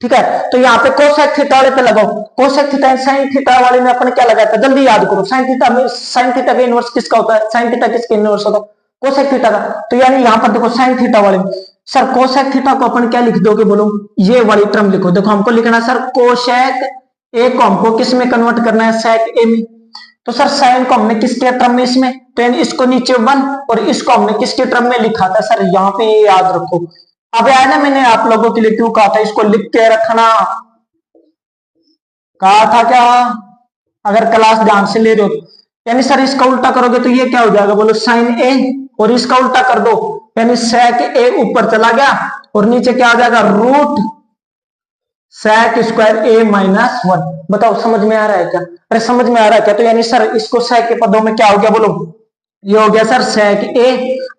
ठीक है, तो यहाँ पे कोसेक थीटा वाले पे लगाओ, कोसेक थीटा साइन थीटा वाले में अपन क्या लगाया था, जल्दी याद करो, साइन थीटा में, साइन थीटा का इनवर्स किसका होता है, साइन थीटा किसका इनवर्स होता है, कोसेक थीटा का। तो यानी यहाँ पर देखो साइन थीटा वाले में, सर कोसेक थीटा को अपन क्या लिख दोगे, बोलो ये वाली टर्म लिखो, देखो हमको लिखना है सर कोसेक ए को हमको किस में कन्वर्ट करना है, सेक ए में। तो सर साइन को हमने किसके टर्म में, इसमें, तो यानी इसको नीचे 1 और इसको हमने किसके टर्म में लिखा था, सर यहाँ पे ये याद रखो। अब आया ना, मैंने आप लोगों के लिए क्यों कहा था इसको लिख के रखना, कहा था क्या, अगर क्लास ध्यान से ले रहे हो। यानी सर इसका उल्टा करोगे तो ये क्या हो जाएगा, बोलो साइन ए, और इसका उल्टा कर दो यानी सेक ए ऊपर चला गया और नीचे क्या आ जाएगा root sec square a minus 1। बताओ समझ में आ रहा है क्या? अरे समझ में आ रहा है क्या? तो यानी सर इसको sec के पदों में क्या हो गया बोलो, ये हो गया सर sec a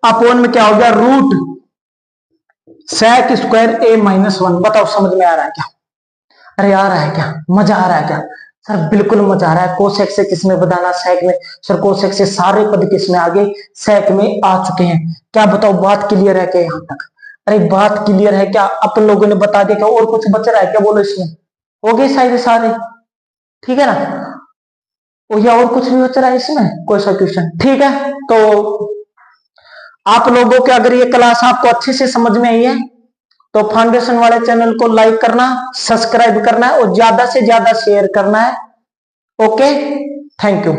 अपॉन में क्या हो गया root sec square a minus 1। बताओ समझ में आ रहा है क्या? अरे आ रहा है क्या? मजा आ रहा है क्या? सर बिल्कुल मजा आ रहा है। कोसेक से किसमें बताना, सेक में। सर कोसेक से सारे पद किसमें आ गए, सेक में आ चुके हैं। क्या बताओ बात क्लियर है क्या यहां तक? अरे बात क्लियर है क्या? अपन लोगों ने बता दिया क्या? और कुछ बच रहा है क्या बोलो इसमें? हो गए शायद सारे, ठीक है ना? या और कुछ भी बच रहा है इसमें कोई सा क्वेश्चन? ठीक है, तो आप लोगों के अगर ये क्लास आपको अच्छे से समझ में आई है तो फाउंडेशन वाले चैनल को लाइक करना, सब्सक्राइब करना है और ज्यादा से ज्यादा शेयर करना है। Okay, thank you.